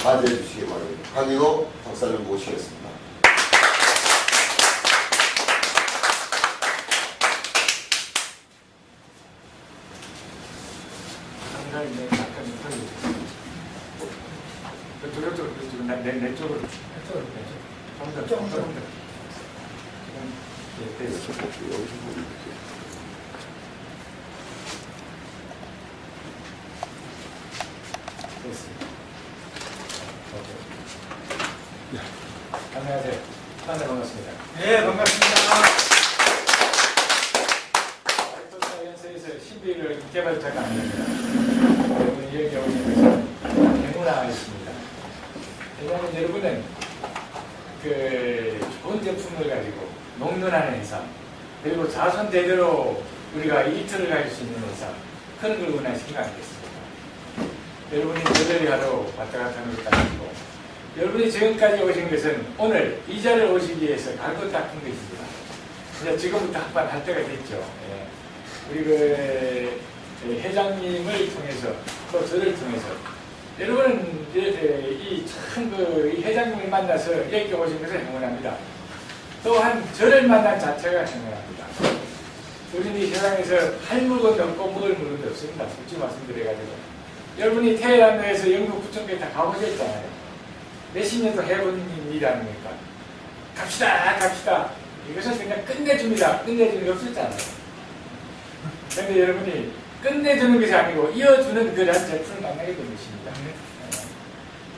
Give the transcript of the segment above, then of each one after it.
맞이해 주시기 바랍니다. 강인호 박사를 모시겠습니다. 내 쪽으로 조금 더 됐습니다. 안녕하세요. 반갑습니다. 반갑습니다. 네, 반갑습니다. 사이언스에서 신비를 개발자가 아닙니다. 여러분이 여기 오신 것은 행운아이십니다. 왜냐하면 여러분은 그 좋은 제품을 가지고 농론하는 회사, 그리고 자손 대대로 우리가 이틀을 가질 수 있는 회사, 그런 걸 원하시는 거 아니겠습니까? 여러분이 저들이 하러 왔다 갔다 하는 것도 아니고, 여러분이 지금까지 오신 것은 오늘 이 자리에 오시기 위해서 갈고 닦은 것입니다. 이제 지금부터 한판 할 때가 됐죠. 예. 우리 그 회장님을 통해서 또 저를 통해서 여러분은 이 회장님을 만나서 여기 오신 것을 행운합니다. 또한 저를 만난 자체가 행운합니다. 우리는 이 세상에서 할 물건도 없고 먹을 물건도 없습니다. 솔직히 말씀드려가지고 여러분이 태어나면서 영국 부천까지 다 가보셨잖아요. 몇십 년도 해본 일 아닙니까? 갑시다 갑시다. 이것은 그냥 끝내줍니다. 끝내주는 게 없었잖아요. 그런데 여러분이 끝내주는 것이 아니고 이어주는 그런 제품을 만나게 된 것입니다.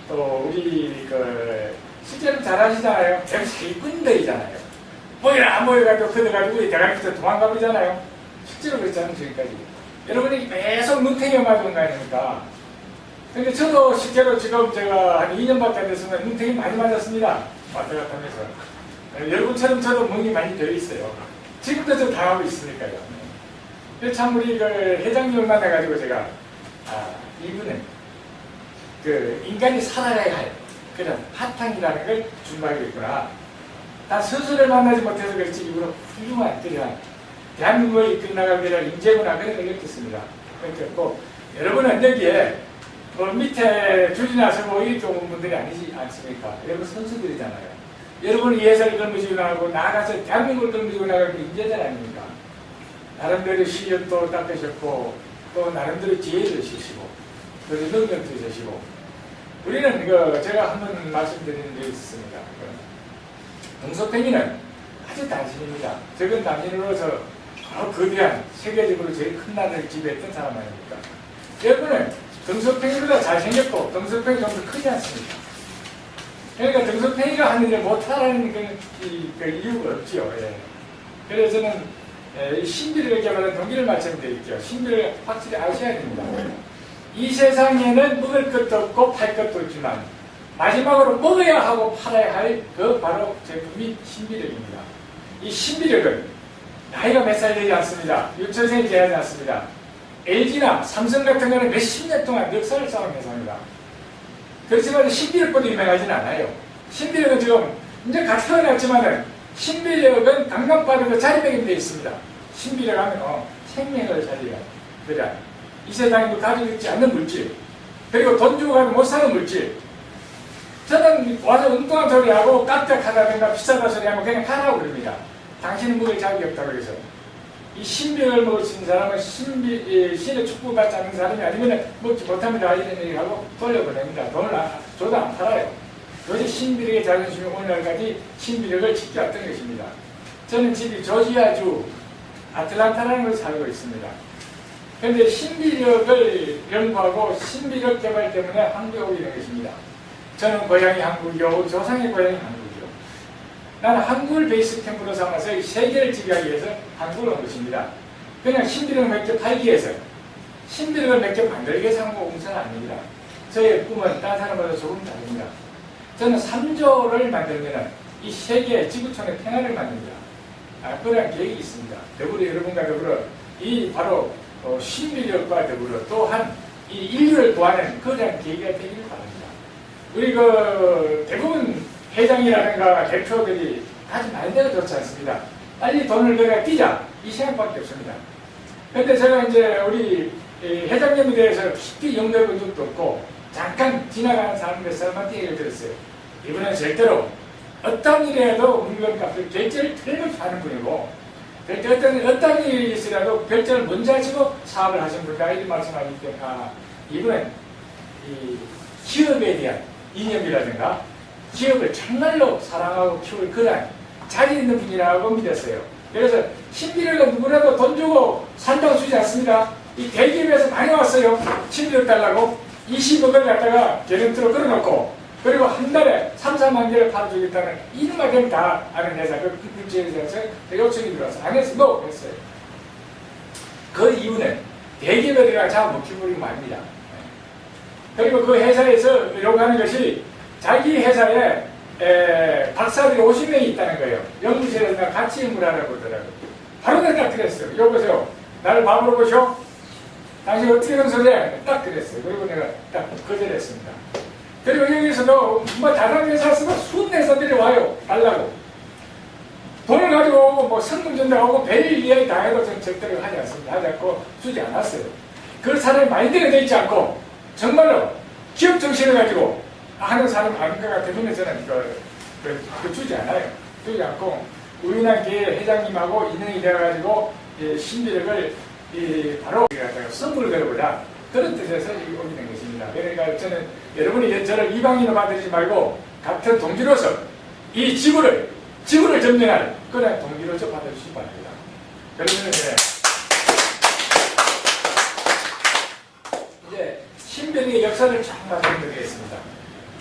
또 우리 실제로 잘 아시잖아요. 대부분 꾼들이잖아요. 모여라 모여가지고 걷어가지고 대가리부터 도망가 보잖아요. 실제로 그랬잖아요. 지금까지. 여러분이 계속 눈탱이가 맞은 거 아닙니까? 근데 저도 실제로 지금 제가 한 2년밖에 안 됐으면 눈탱이 많이 맞았습니다. 왔다 갔다 하면서. 여러분처럼 저도 멍이 많이 들어있어요. 지금도 저 당하고 있으니까요. 참 우리 회장님을 만나가지고 제가 이분은 인간이 살아가야 할 그런 바탕이라는 걸 준비하고 있구나. 다 스스로를 만나지 못해서 그렇지 이분은 훌륭한 그런 대한민국을 이끌어나갈 그런 인재구나 그런 걸 느꼈습니다. 느꼈고 여러분은 여기에 밑에 줄이 나서고 이렇게 온 분들이 아니지 않습니까? 여러분 선수들이잖아요. 여러분이 예사를 걸으시고 나가고 나가서 대한민국을 걸으시고 나가는 인재들 아닙니까? 나름대로 시련도 닦으셨고 또 나름대로 지혜를 쓰시고 또 능력도 주시고 우리는 제가 한번 말씀드리는 게 있습니다. 등소팽이는 아주 단신입니다. 적은 단신으로서 거대한 세계적으로 제일 큰 나라를 지배했던 사람 아닙니까? 여러분은 등소팽이보다 잘생겼고 등소팽이 좀 더 크지 않습니까? 그러니까 등소팽이가 하는 일을 못하라는 그 이유가 없죠. 예. 그래서 저는 신비를 개발한 동기를 말씀드릴게요. 신비를 확실히 아셔야 됩니다. 이 세상에는 먹을 것도 없고 팔 것도 없지만 마지막으로 먹어야 하고 팔아야 할 그 바로 제품이 신비력입니다. 이 신비력은 나이가 몇 살 되지 않습니다. 유천생이 제하지 않습니다. LG나 삼성 같은 거는 몇십 년 동안 넉살을 쌓은 회사입니다. 그렇지만 신비력보다 유명하지는 않아요. 신비력은 지금 이제 갓 태어났지만은 신비력은 강남바닥에 자리매김되어 있습니다. 신비력 하면 생명을 살리라. 그래. 이 세상에 가지고 있지 않는 물질, 그리고 돈 주고 가면 못 사는 물질. 저는 와서 엉뚱한 소리하고 깜짝하다든가 비싸다 소리하면 그냥 가라고 그럽니다. 당신은 먹을 자격이 없다고 해서. 이 신비력을 먹을 수 있는 사람은 신의 축복받지 않는 사람이 아니면 먹지 못합니다. 이런 얘기하고 돌려보냅니다. 돈을 줘도 안 팔아요. 그것이 신비력의 자존심이 오늘날까지 신비력을 지켜왔던 것입니다. 저는 집이 조지아주 아틀란타라는 곳에 살고 있습니다. 그런데 신비력을 연구하고 신비력 개발 때문에 한국에 오게 된 것입니다. 저는 고향이 한국이요, 조상의 고향이 한국이요. 나는 한국을 베이스 캠프로 삼아서 세계를 지배하기 위해서 한국을 온 것입니다. 그냥 신비력 몇 개 팔기 위해서, 신비력을 몇 개 만들기 위해서 한국 온 것은 아닙니다. 저의 꿈은 다른 사람보다 조금 다릅니다. 저는 3조를 만들면 이 세계 지구촌의 평화를 만듭니다. 그런 계획이 있습니다. 더불어 여러분과 더불어 이 바로 신비력과 더불어 또한 이 인류를 구하는 그런 계기가 되기를 바랍니다. 우리 대부분 회장이라든가 대표들이 아주 말대로 좋지 않습니다. 빨리 돈을 내가 뛰자 이 생각밖에 없습니다. 그런데 제가 이제 우리 회장님에 대해서 깊이 연구해 본 적도 없고 잠깐 지나가는 사람한테 얘기를 들었어요. 이분은 절대로 어떤 일에도 물건값을 결제를 틀림없이 하는 분이고, 어떤 일이 있으라도 결제를 먼저 하시고 사업을 하신 분이다, 이런 말씀하기 때문에, 이분은 이 기업에 대한 이념이라든가 기업을 정말로 사랑하고 키울 그런 자리 있는 분이라고 믿었어요. 그래서 신비료가 누구라도 돈 주고 산다고 주지 않습니다. 이 대기업에서 많이 왔어요. 신비료 달라고 20억을 갖다가 개런티로 끌어놓고, 그리고 한 달에 3, 4만 개를 팔아주겠다는 이름만 되면 다 아는 회사, 그 국제회사에서 요청이 들어와서 안 했어, 너 했어요. 그 이유는 대기업에 들어가 자꾸 먹히버리면 말입니다. 그리고 그 회사에서 요구하는 것이 자기 회사에 박사들이 50명이 있다는 거예요. 연구실에서 같이 연구하라고 그러더라고요. 바로 내가 딱 그랬어요. 여보세요, 나를 밥으로 보셔? 당신 어떻게 된 소리야? 딱 그랬어요. 그리고 내가 딱 거절했습니다. 그리고 여기서도 뭐 다른 회사 쓰고 수은 회사들이 와요. 달라고. 돈을 가지고 오고 뭐 선물 준다고 별일 이야기 다 해도 저는 절대로 하지 않습니다. 하지 않고 주지 않았어요. 그 사람이 마인드가 되어 있지 않고 정말로 기업 정신을 가지고 하는 사람 아닌 것 같으면 저는 주지 않아요. 주지 않고 우리나라계 회장님하고 인연이 되어가지고 신비력을 바로 선물을 걸어보자, 그런 뜻에서 오게 된 것입니다. 그러니까 저는 여러분이 저를 이방인으로 받으시지 말고 같은 동지로서 이 지구를 점령할 그런 동지로서 받아주시기 바랍니다. 그러면 이제 신비력의 역사를 쫙 말씀드리겠습니다.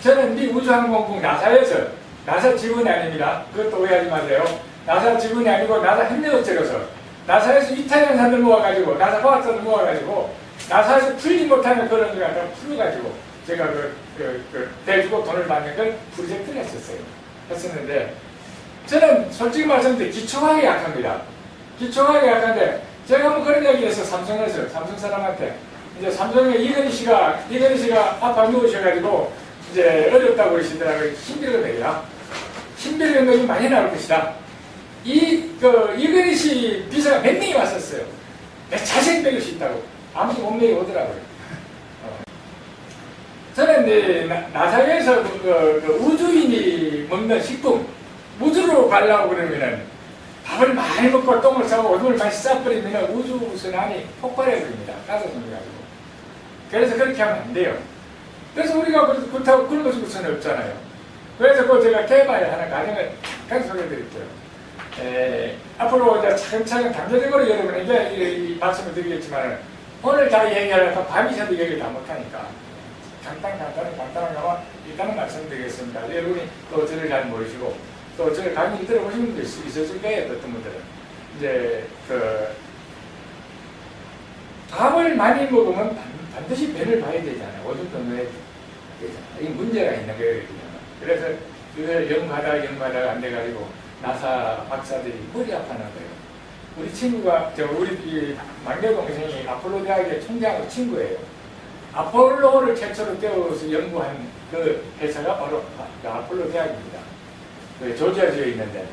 저는 미 우주항공국 나사 직원이 아닙니다. 그것도 오해하지 마세요. 나사 직원이 아니고 나사 협력업체로서 나사에서 이탈리안 사람들 모아가지고, 나사 과학자들 모아가지고, 나사에서 풀지 못하는 그런 걸 갖다가 풀어가지고, 제가 대주고 돈을 받는 걸 프로젝트를 했었는데, 저는 솔직히 말씀드리면 기초학에 약합니다. 기초학에 약한데, 제가 한번 그런 얘기를 했어요. 삼성에서, 삼성 사람한테. 이제 삼성의 이건희 씨가 아파 누우셔가지고, 이제 어렵다고 그러시더라고요. 신비를 매라. 신비를 매면 많이 나올 것이다. 이건희 씨 비서가 몇 명이 왔었어요. 자세히 먹일 수 있다고. 아무도 못 먹이 오더라고요. 저는 이제 나사에서 우주인이 먹는 식품, 우주로 가려고 그러면은 밥을 많이 먹고 똥을 싸고 오줌을 많이 싸버리면 우주선안이 폭발해버립니다. 가스선이가지고. 그래서 그렇게 하면 안 돼요. 그래서 우리가 그렇다고 그런 것이 우선 없잖아요. 그래서 제가 개발 하는 과정을 잠깐 소개해드릴게요. 앞으로 이제 차근차근 단계적으로 여러분에게 이 말씀을 드리겠지만, 오늘 다 얘기하려면 밤이 새도 얘기를 다 못하니까 간단하게 일단은 말씀드리겠습니다. 여러분이 또 저를 잘 모르시고 또 저를 강의 들어보신 분도 있었을 거예요. 어떤 분들은 이제 밥을 많이 먹으면 반드시 배를 봐야 되잖아요. 오줌도 넣어야 되잖아요. 이 문제가 있는 거예요. 그래서 그걸 연구하다가 안 돼가지고 나사 박사들이 머리 아파하는 거예요. 우리 친구가, 우리 막내 동생이 아폴로 대학의 총장하고 친구예요. 아폴로를 최초로 떼어서 연구한 그 회사가 바로 아폴로 대학입니다. 조지아주에 있는데,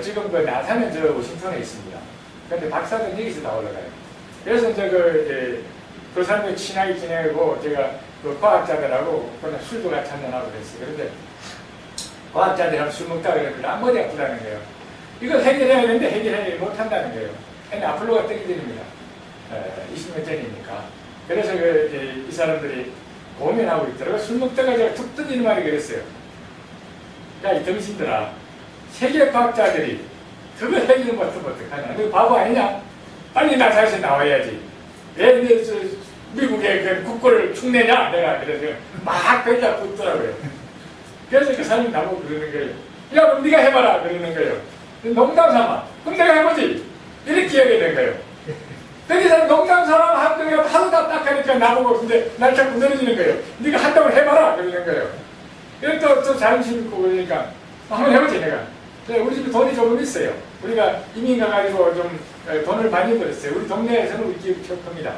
지금 나사는 저 워싱턴에 있습니다. 그런데 박사는 여기서 다 올라가요. 그래서 이제 그 사람들 친하게 지내고, 제가 과학자들하고 그냥 술도 같이 한잔하고 그랬어요. 그런데 과학자들하고 술 먹다 그러니까 머리 아프다는 거예요. 이걸 해결해야 되는데 해결을 못한다는 거예요. 근데 아폴로가 뜨기 전입니다. 20년 전이니까. 그래서 이 사람들이 고민하고 있더라고요. 술 먹다가 제가 툭 던지는 말이 그랬어요. 야, 이 등신들아, 세계 과학자들이 그걸 해결을 못하면 어떡하냐. 너 바보 아니냐? 빨리 나사에서 나와야지. 왜 미국의 그 국고를 축내냐? 내가 그래서 막 거기다 붙더라고요. 그래서 그 사람이 나보고 그러는 거예요. 야, 그럼 네가 해봐라. 그러는 거예요. 농담 삼아. 그럼 내가 해보지. 이렇게 하게 된 거예요. 거기서 농담 삼아 하더니 하도 답답하니까 나보고 근데 날 자꾸 늘어지는 거예요. 네가 한다고 해봐라. 그러는 거예요. 그래서 또 자존심 있고 그러니까 한번 해보지 내가. 우리 집에 돈이 조금 있어요. 우리가 이민 가가지고 좀 돈을 많이 벌었어요. 우리 동네에서는 우리 기업이 최고 큽니다.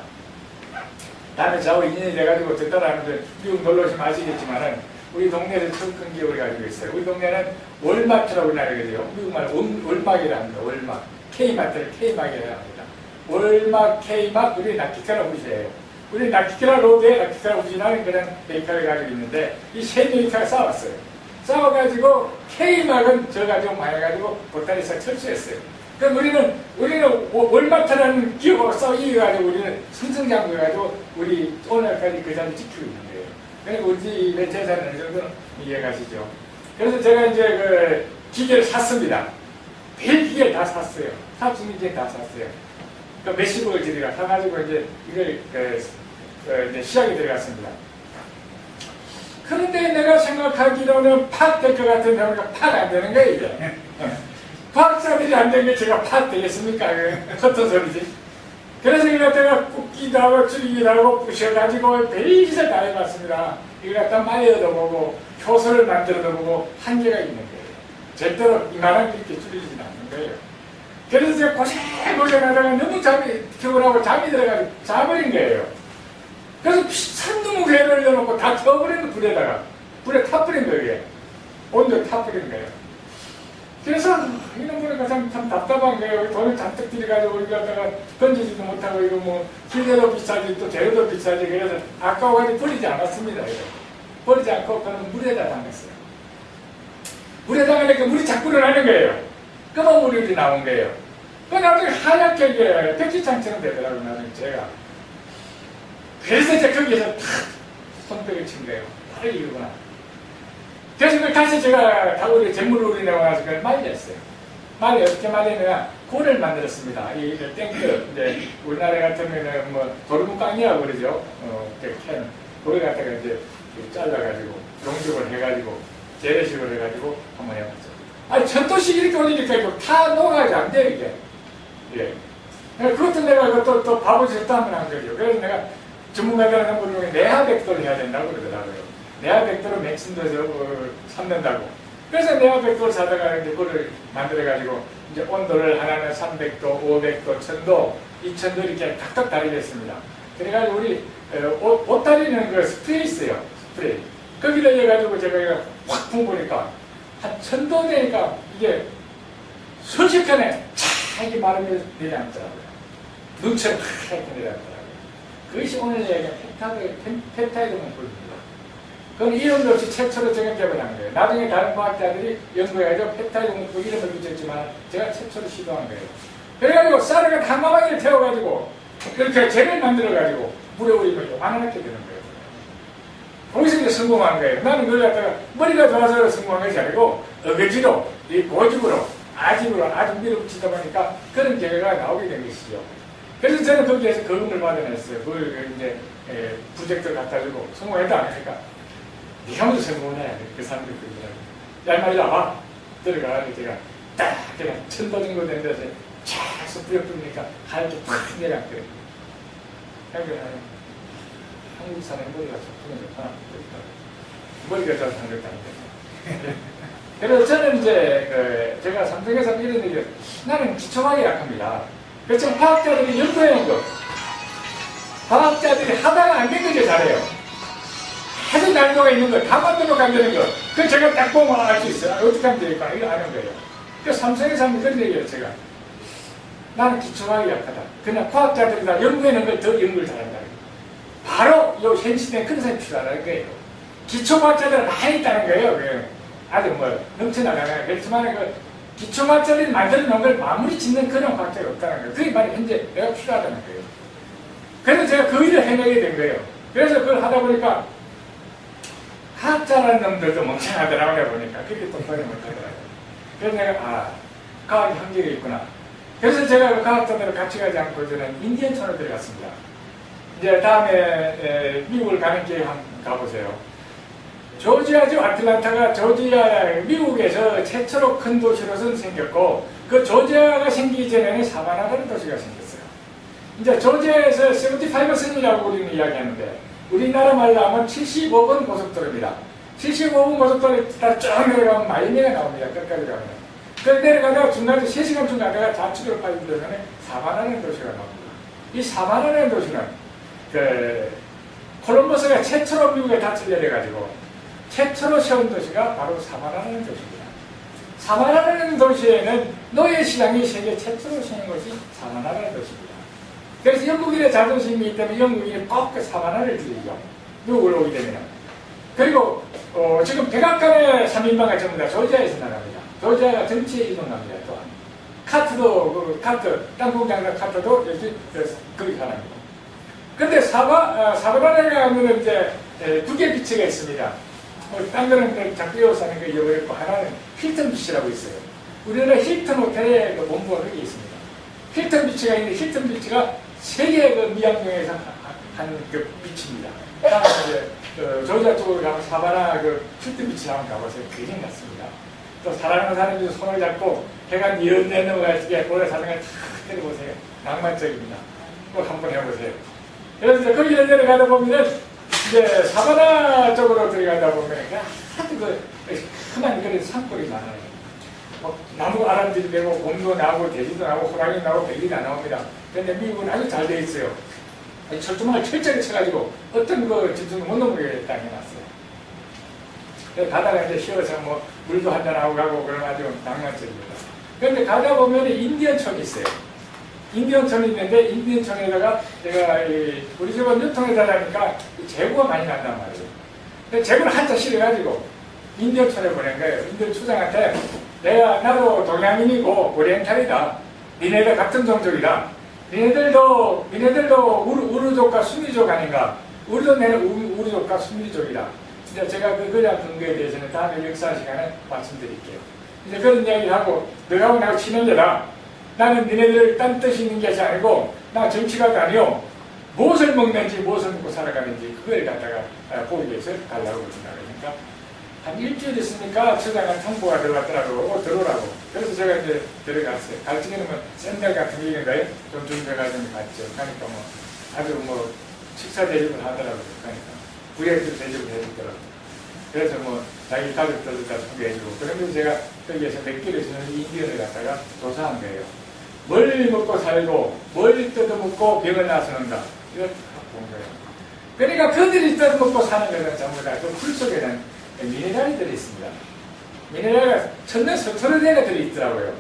다음에 저하고 인연이 돼가지고 듣다라는데 미국 놀러 오시면 아시겠지만은 우리 동네에서 최고 큰 기업을 가지고 있어요. 우리 동네는 월마트라고 나르거든요. 미국말 월막이라 합니다. 월막. K마트를 K막이라 합니다. 월막, K막, 우리 나 기타로 부르세요. 우리 나키키라 로드에 나키키라 우진하는 그런 메이커를 가지고 있는데 이 세 메이커가 싸웠어요. 싸워가지고 K막은 저 가지고 망해가지고 보따리에서 철수했어요. 그럼 우리는 월마트라는 기업하고 싸워 이겨가지고 우리는 승승장구해가지고 우리 오늘까지 그 자리 지키고 있는 거예요. 그러니까 우리 집의 재산은 어느 정도는 이해가시죠. 그래서 제가 이제 그 기계를 샀습니다. 별 기계를 다 샀어요. 탑승기계 다 샀어요. 그 몇십억을 들여가 사가지고 이제 이걸 이제 시작이 들어갔습니다. 그런데 내가 생각하기로는 팍될 것 같은데 우리가 팍 안 되는 거예요, 이게. 과학자들이 안 된 게 제가 팍 되겠습니까? 어떤 소리지? 그래서 이거 갖다가 굽기도 하고 줄이기도 하고 부셔가지고 별짓을 다 해봤습니다. 이거 갖다 말려도 보고 효소를 만들어도 보고 한계가 있는 거예요. 절대로 이만한 이렇게 줄이지는 않는 거예요. 그래서 제가 고생하다가 너무 피곤하고 잠이 들어가지고 자버린 거예요. 그래서 비싼 놈의 회를 올려놓고 다 태워버린 거 불에 타버린 거예요. 온도에 타버린 거예요. 그래서 이런 거는 참 답답한 거예요. 돈을 잔뜩 들여가지고 이거 갖다가 던지지도 못하고 이거 뭐 기계도 비싸지 또 재료도 비싸지 그래서 아까워가지고 버리지 않았습니다. 이거. 버리지 않고 그는 물에다 담갔어요. 물에 담으니까 물이 자꾸 일어나는 거예요. 끄만 물이 나온 거예요. 그 나중에 하얗게 이게 백지장처럼 되더라고요. 나중에 제가. 그래서 이제 거기에서 탁 손뼉을 친 거예요. 빨리 이거구나. 그래서 그걸 다시 제가 다우리 잿물우리 나와서 그걸 말렸어요. 어떻게 말리느냐? 곤을 만들었습니다. 이 땡크, 이제 우리나라 같으면은 뭐 도루묵깡이라고 그러죠. 캔. 그걸 갖다가 이제 잘라가지고 용접을 해가지고 재래식으로 해가지고 한번 해봤죠. 아니 전도식 이렇게 올리니까 다 녹아가지고 안 돼요 이게. 예. 그것도 내가 또 바보짓도 한번 한 거죠. 그래서 내가 전문가들한테 물어보면 내화백도를 해야 된다고 그러더라고요. 내화백도를 맥심도에서 삼는다고. 그래서 내화백도를 사다가 이제 그거를 만들어가지고 이제 온도를 하나는 300도, 500도, 1000도, 2000도 이렇게 각각 다르게 했습니다. 그래가지고 우리 옷 다리는 그 스프레이 있어요. 스프레이. 거기다 해가지고 제가 이거 확 부어보니까 한 1000도 되니까 이게 순식간에 차게 마르면 내려앉더라고요. 눈처럼 이렇게 내려앉더라고요. 그것이 오늘 얘기한 펩타이드 공법입니다. 그건 이름도 없이 최초로 정형개발을 한 거예요. 나중에 다른 과학자들이 연구해가지고 펩타이드 공법 이름을 붙였지만 제가 최초로 시도한 거예요. 그래가지고 쌀을 한 가마니를 태워가지고 그렇게 젤을 만들어가지고 물에 올리면 요만하게 되는 거예요. 거기서 이제 성공한 거예요. 나는 그걸 갖다가 머리가 좋아서 성공한 것이 아니고 어거지로, 이 고집으로, 아주 밀어붙이다 보니까 그런 결과가 나오게 된 것이죠. 그래서 저는 거기에서 거금을 받아냈어요. 그걸 이제 프로젝트를 갖다 주고 성공했다 안 하니까 네가 먼저 성공을 해야 돼. 그 사람들이 그러더라고요. 야, 이 말이야, 와. 들어가가지고 제가 딱 그냥 1000도 정도 되는 데서 쫙 뿌려뿌리니까 하얗게 팍 내려앉거든요. 한국 사람이 머리가 좋구나. 머리가 좋아서 한 것도 아닌데. 그래서 저는 이제 제가 삼성에서 이런 얘기를 나는 기초학에 약합니다. 그래서 과학자들이 연구해낸 거 과학자들이 하다가 안 된 거죠. 잘해요. 아주 난도가 있는 거, 다 만들어 간다는 거. 그걸 제가 딱 보면 알 수 있어요. 어떻게 하면 되겠구나. 이거 아는 거예요. 그래서 삼성에서 하면 그런 얘기예요. 제가. 나는 기초학에 약하다. 그냥 과학자들이 다 연구해낸 걸 더 연구를 잘한다. 바로 이 현 시대에 그런 사람이 필요하다는 거예요. 기초과학자들은 많이 있다는 거예요. 아주 뭐 넘쳐나가는 그렇지만 그 기초과학자들이 만들어 놓은 걸 마무리 짓는 그런 과학자가 없다는 거예요. 그게 바로 현재 내가 필요하다는 거예요. 그래서 제가 그 일을 해내게 된 거예요. 그래서 그걸 하다 보니까 과학자라는 놈들도 멍청하더라고요. 하다 보니까 그렇게 똑바로 못하더라고요. 그래서 내가 과학이 한계가 있구나. 그래서 제가 그 과학자들을 같이 가지 않고 저는 인디언촌을 들어갔습니다. 이제 다음에 미국을 가는 기회에 한번 가보세요. 조지아주 아틀란타가 미국에서 최초로 큰 도시로서 생겼고 그 조지아가 생기기 전에는 사바나라는 도시가 생겼어요. 이제 조지아에서 75선이라고 우리는 이야기하는데 우리나라 말로 하면 75번 고속도로입니다. 75번 고속도로에 쭉 내려가면 마이애미가 나옵니다. 끝까지 가면. 그걸 내려가다가 중간에 3시간쯤 가다가 좌측으로 빠지면 사바나라는 도시가 나옵니다. 이 사바나라는 도시는 콜럼버스가 최초로 미국에 닻을 내려가지고 최초로 세운 도시가 바로 사바나라는 도시입니다. 사바나라는 도시에는 노예 시장이 세계 최초로 세운 것이 사바나라는 도시입니다. 그래서 영국인의 자존심이 있기 때문에 영국인이 꼭 그 사바나를 드리죠. 미국을 오게 되면. 그리고 지금 백악관의 3인방가 전부 다 조지아에서 나갑니다. 조지아가 정치에 이동합니다. 또한 카트도 카트 땅콩장사 카트도 여기 거기 사람이고. 근데 사바나가 하면 이제 두 개 비치가 있습니다. 딴 거는 자꾸 외워사는 거 잊어버렸고 하나는 힐튼 비치라고 있어요. 우리나라 힐튼 호텔에 그 본부가 거기 있습니다. 힐튼 비치가 있는데 힐튼 비치가 세계 그 미양령에서 한 그 비치입니다. 다음에 이제 조지아 쪽으로 가면 사바나 그 힐튼 비치 한번 가보세요. 굉장히 낫습니다. 또 사랑하는 사람들이 손을 잡고 해가 니은내 넘어갈 때 모래사장을 탁 때려보세요. 낭만적입니다. 꼭 한번 해보세요. 그래서 이제 거기를 내려가다 보면은 이제 사바나 쪽으로 들어가다 보면 하도 그 흔한 그런 산골이 많아요. 나무 아람들이 되고 곰도 나오고 돼지도 나오고 호랑이 나오고 백이 다 나옵니다. 그런데 미국은 아주 잘 돼 있어요. 철조망을 철저히 쳐가지고 어떤 그 집중을 못 넘게 땅에 놨어요. 그래서 가다가 이제 쉬어서 뭐 물도 한잔하고 가고 그런 아주 낭만적입니다. 그런데 가다 보면 인디언촌이 있어요. 인디언촌이 있는데 인디언촌에다가 내가 우리 집은 유통에다 하니까 재고가 많이 난단 말이에요. 근데 재고를 한자 실어가지고 인디언촌에 보낸 거예요. 인디언 추장한테 나도 동양인이고 오리엔탈이다. 니네들 같은 종족이다. 니네들도 우르족과 순위족 아닌가? 우리도 내는 우르족과 순위족이다. 이제 제가 그 그냥 근거에 대해서는 다음에 역사 시간에 말씀드릴게요. 이제 그런 이야기를 하고 너하고 나하고 친한 게다. 나는 니네들 딴 뜻이 있는 것이 아니고 나 정치가가 아니요. 무엇을 먹는지 무엇을 먹고 살아가는지 그걸 갖다가 보기 위해서 가려고 그런다. 그러니까 한 일주일 있으니까 처장한 통보가 들어왔더라고. 들어오라고. 그래서 제가 이제 들어갔어요. 갈 적에는 뭐 샌들 같은 얘기인가요? 좀 준비해가지고 갔죠. 그러니까 뭐 아주 뭐 식사 대접을 하더라고요. 그러니까 부역들 대접을 해주더라고요. 그래서 뭐 자기 가족들도 다 소개해주고 그러면서 제가 거기에서 몇 개를 주는 인디언을 갖다가 조사한 거예요. 뭘 먹고 살고 뭘 뜯어먹고 병을 나서는가 이걸 본 거예요. 그러니까 그들이 뜯어먹고 사는 것은 전부 다 그 풀 속에는 미네랄이 들어있습니다. 미네랄이 천년 서투른 애가 들어있더라고요.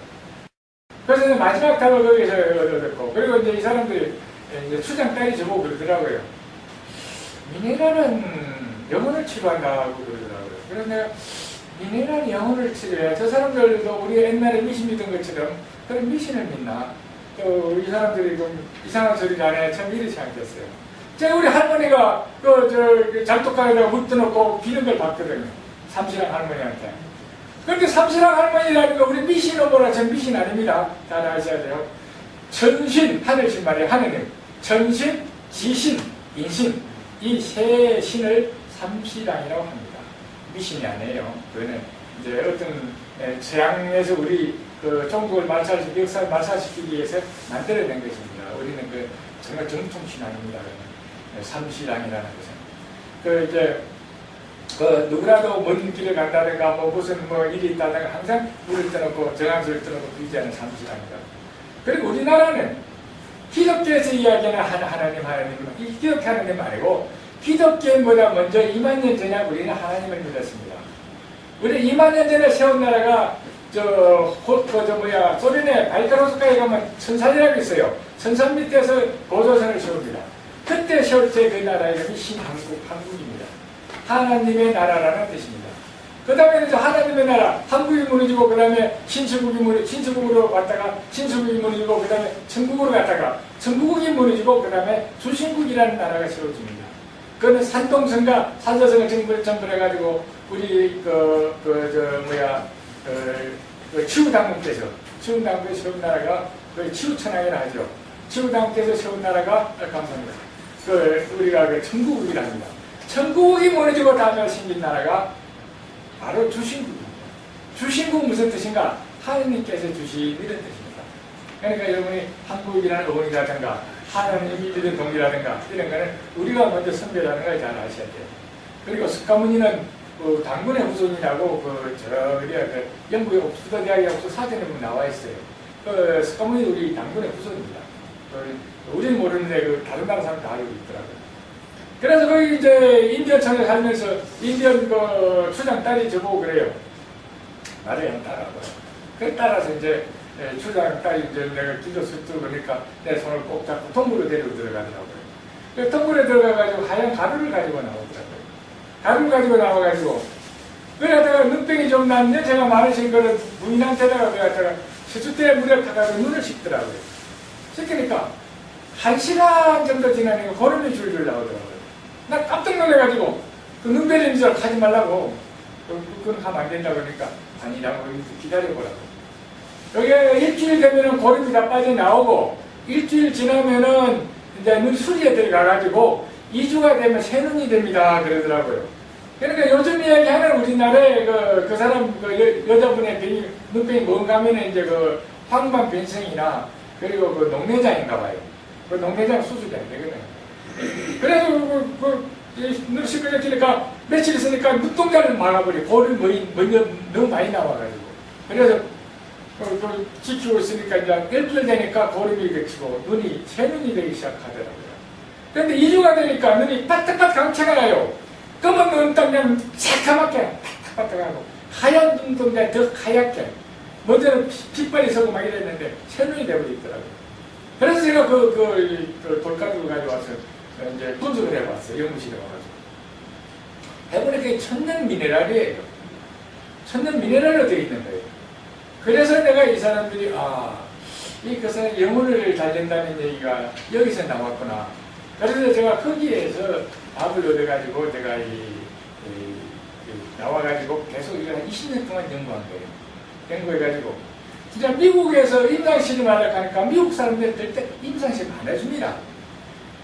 그래서 마지막 답을 거기서 얻었고 그리고 이제 이 사람들이 이제 추장 딸이 저보고 그러더라고요. 미네랄은 영혼을 치료한다고 그러더라고요. 그래서 내가 미네랄이 영혼을 치료해. 저 사람들도 우리 옛날에 미신 믿은 것처럼 그런 미신을 믿나? 또 이 사람들이 좀 이상한 소리를 안 해. 참 이렇지 않겠어요. 제가 우리 할머니가 장독가에다가 물 떠놓고 비는 걸 봤거든요. 삼시랑 할머니한테. 그런데 삼시랑 할머니라는 거 우리 미신을 보라. 전 미신 아닙니다. 잘 아셔야 돼요. 천신, 하늘신 말이에요. 하느님. 천신, 지신, 인신. 이 세 신을 삼시랑이라고 합니다. 미신이 아니에요. 그거는 이제 어떤 서양에서 우리 그 종국을 역사를 말살시키기 위해서 만들어낸 것입니다. 우리는 그 정말 정통 신앙입니다. 삼시랑이라는 것은. 그 이제 그 누구라도 먼 길을 간다든가 뭐 무슨 뭐 일이 있다든가 항상 물을 떠놓고 정한수를 떠놓고 비지하는 삼시랑이다. 그리고 우리나라는 기독교에서 이야기하는 하나님, 이 기독교 하나님 아니고 기독교인보다 먼저 2만 년 전에 우리는 하나님을 믿었습니다. 우리 2만 년 전에 세운 나라가 소련의 바이카로스카에 가면 천산이라고 있어요. 천산 밑에서 고조선을 세웁니다. 그때 세울 때 그 나라의 이름이 한국입니다. 하나님의 나라라는 뜻입니다. 그 다음에 이제 하나님의 나라, 한국이 무너지고 그 다음에 신수국으로 왔다가 신수국이 무너지고 그 다음에 천국으로 갔다가 천국이 무너지고 그 다음에 주신국이라는 나라가 세워집니다. 그거는 산동성과 산서성을 정벌해가지고 우리 치우당국께서 세운 나라가 치우천왕이라 하죠. 치우당국께서 세운 나라가 감사합니다. 우리가 천국이라 합니다. 천국이 무너지고 다음에 생긴 나라가 바로 주신국입니다. 주신국 무슨 뜻인가? 하느님께서 주신 이런 뜻입니다. 그러니까 여러분이 한국이라는 어머니라든가 하나님이 믿는 동이라든가 이런 거는 우리가 먼저 선별하는 걸 잘 아셔야 돼요. 그리고 스카무니는 당군의 후손이라고 영국의 옥스퍼드 대학의 옥스퍼드 사전에 보면 나와 있어요. 스카무니 우리 당군의 후손입니다. 우리는 모르는데 다른 나라 사람 다 알고 있더라고요. 그래서 거기 이제 인디언촌에 살면서 인디언 추장 딸이 저보고 그래요. 말을 안 따라하고요. 그 따라서 이제 출장 딸이 이제 내가 기도 수트 보니까 내 손을 꼭 잡고 동굴로 데리고 들어가더라고요. 그 동굴에 들어가가지고 하얀 가루를 가지고 나오더라고요. 가루를 가지고 나와가지고 그러다가 눈병이 좀 났는데 제가 많으신 거를 부인한테다가 그래다가 수주대에 물에 타가지고 눈을 씻더라고요. 씻으니까 1시간 정도 지나니까 고름이 줄줄 나오더라고요. 나 깜짝 놀래가지고 그 눈베리는 줄 하지 말라고 그건 하면 안 된다고 그러니까 아니라고 기다려보라고. 여기 일주일 되면은 고름이 다 빠져나오고 일주일 지나면은 이제 눈 수리에 들어가가지고 2주가 되면 새 눈이 됩니다 그러더라고요. 그러니까 요즘 이야기하는 우리나라의 그 사람 여자분의 병이 눈병이 뭔가 하면은 이제 그 황반 변성이나 그리고 그 녹내장인가 봐요. 그 녹내장 수술이 안 되거든요. 그래서 눈 시끄러지니까 며칠 있으니까 눈동자를 막아버려. 고름이 너무 많이 나와가지고. 그래서 지키고 있으니까 이제 일주일 되니까 고름이 맺히고 눈이 새 눈이 되기 시작하더라고요. 그런데 2주가 되니까 눈이 바짝바짝 강체가 나요. 검은 눈 그냥 새카맣게 바짝바짝하고 하얀 눈동자 더 하얗게. 먼저는 핏발이 서고 막 이랬는데 새 눈이 되고 있더라고요. 그래서 제가 그 돌가루를 가져와서 이제 분석을 해봤어요. 연구실에 와가지고. 해보니까 천연 미네랄이에요. 천연 미네랄로 되어 있는 거예요. 그래서 내가 이 사람들이 그 사람 영혼을 달랜다는 얘기가 여기서 나왔구나. 그래서 제가 거기에서 답을 얻어가지고 제가 나와가지고 계속 이걸 한 20년 동안 연구한 거예요. 연구해가지고 진짜 미국에서 임상실험 하려고 하니까 미국 사람들 절대 임상실험 안 해줍니다.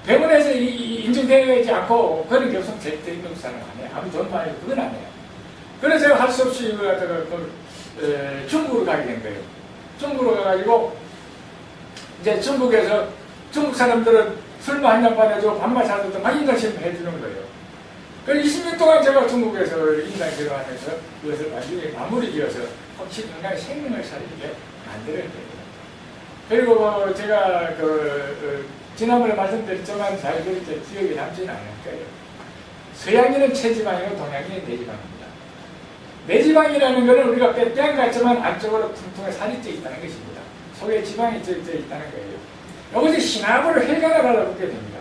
병원에서 인증되지 않고 그런 게 없으면 절대 미국 사람 안 해요. 아무 돈 많이 그건 안 해요. 그래서 제가 할 수 없이 이거 갖다가 중국으로 가게 된 거예요. 중국으로 가가지고 이제 중국에서 중국 사람들은 술만 한잔 받아도 밥만 사줘도 막 임상실험 해주는 거예요. 그래서 20년 동안 제가 중국에서 임상실험 하면서 그것을 나중에 마무리 지어서 확실히 인간의 생명을 살리게 만드는 거예요. 그리고 제가 지난번에 말씀드렸지만 잘 그렇게 기억이 남지는 않을 거예요. 서양인은 체지방이고 동양인은 내지방입니다. 내지방이라는 것은 우리가 뼈 같지만 안쪽으로 퉁퉁해 살이 쪄 있다는 것입니다. 속에 지방이 쪄 있다는 거예요. 이것이 신압으로 혈관을 알아보게 됩니다.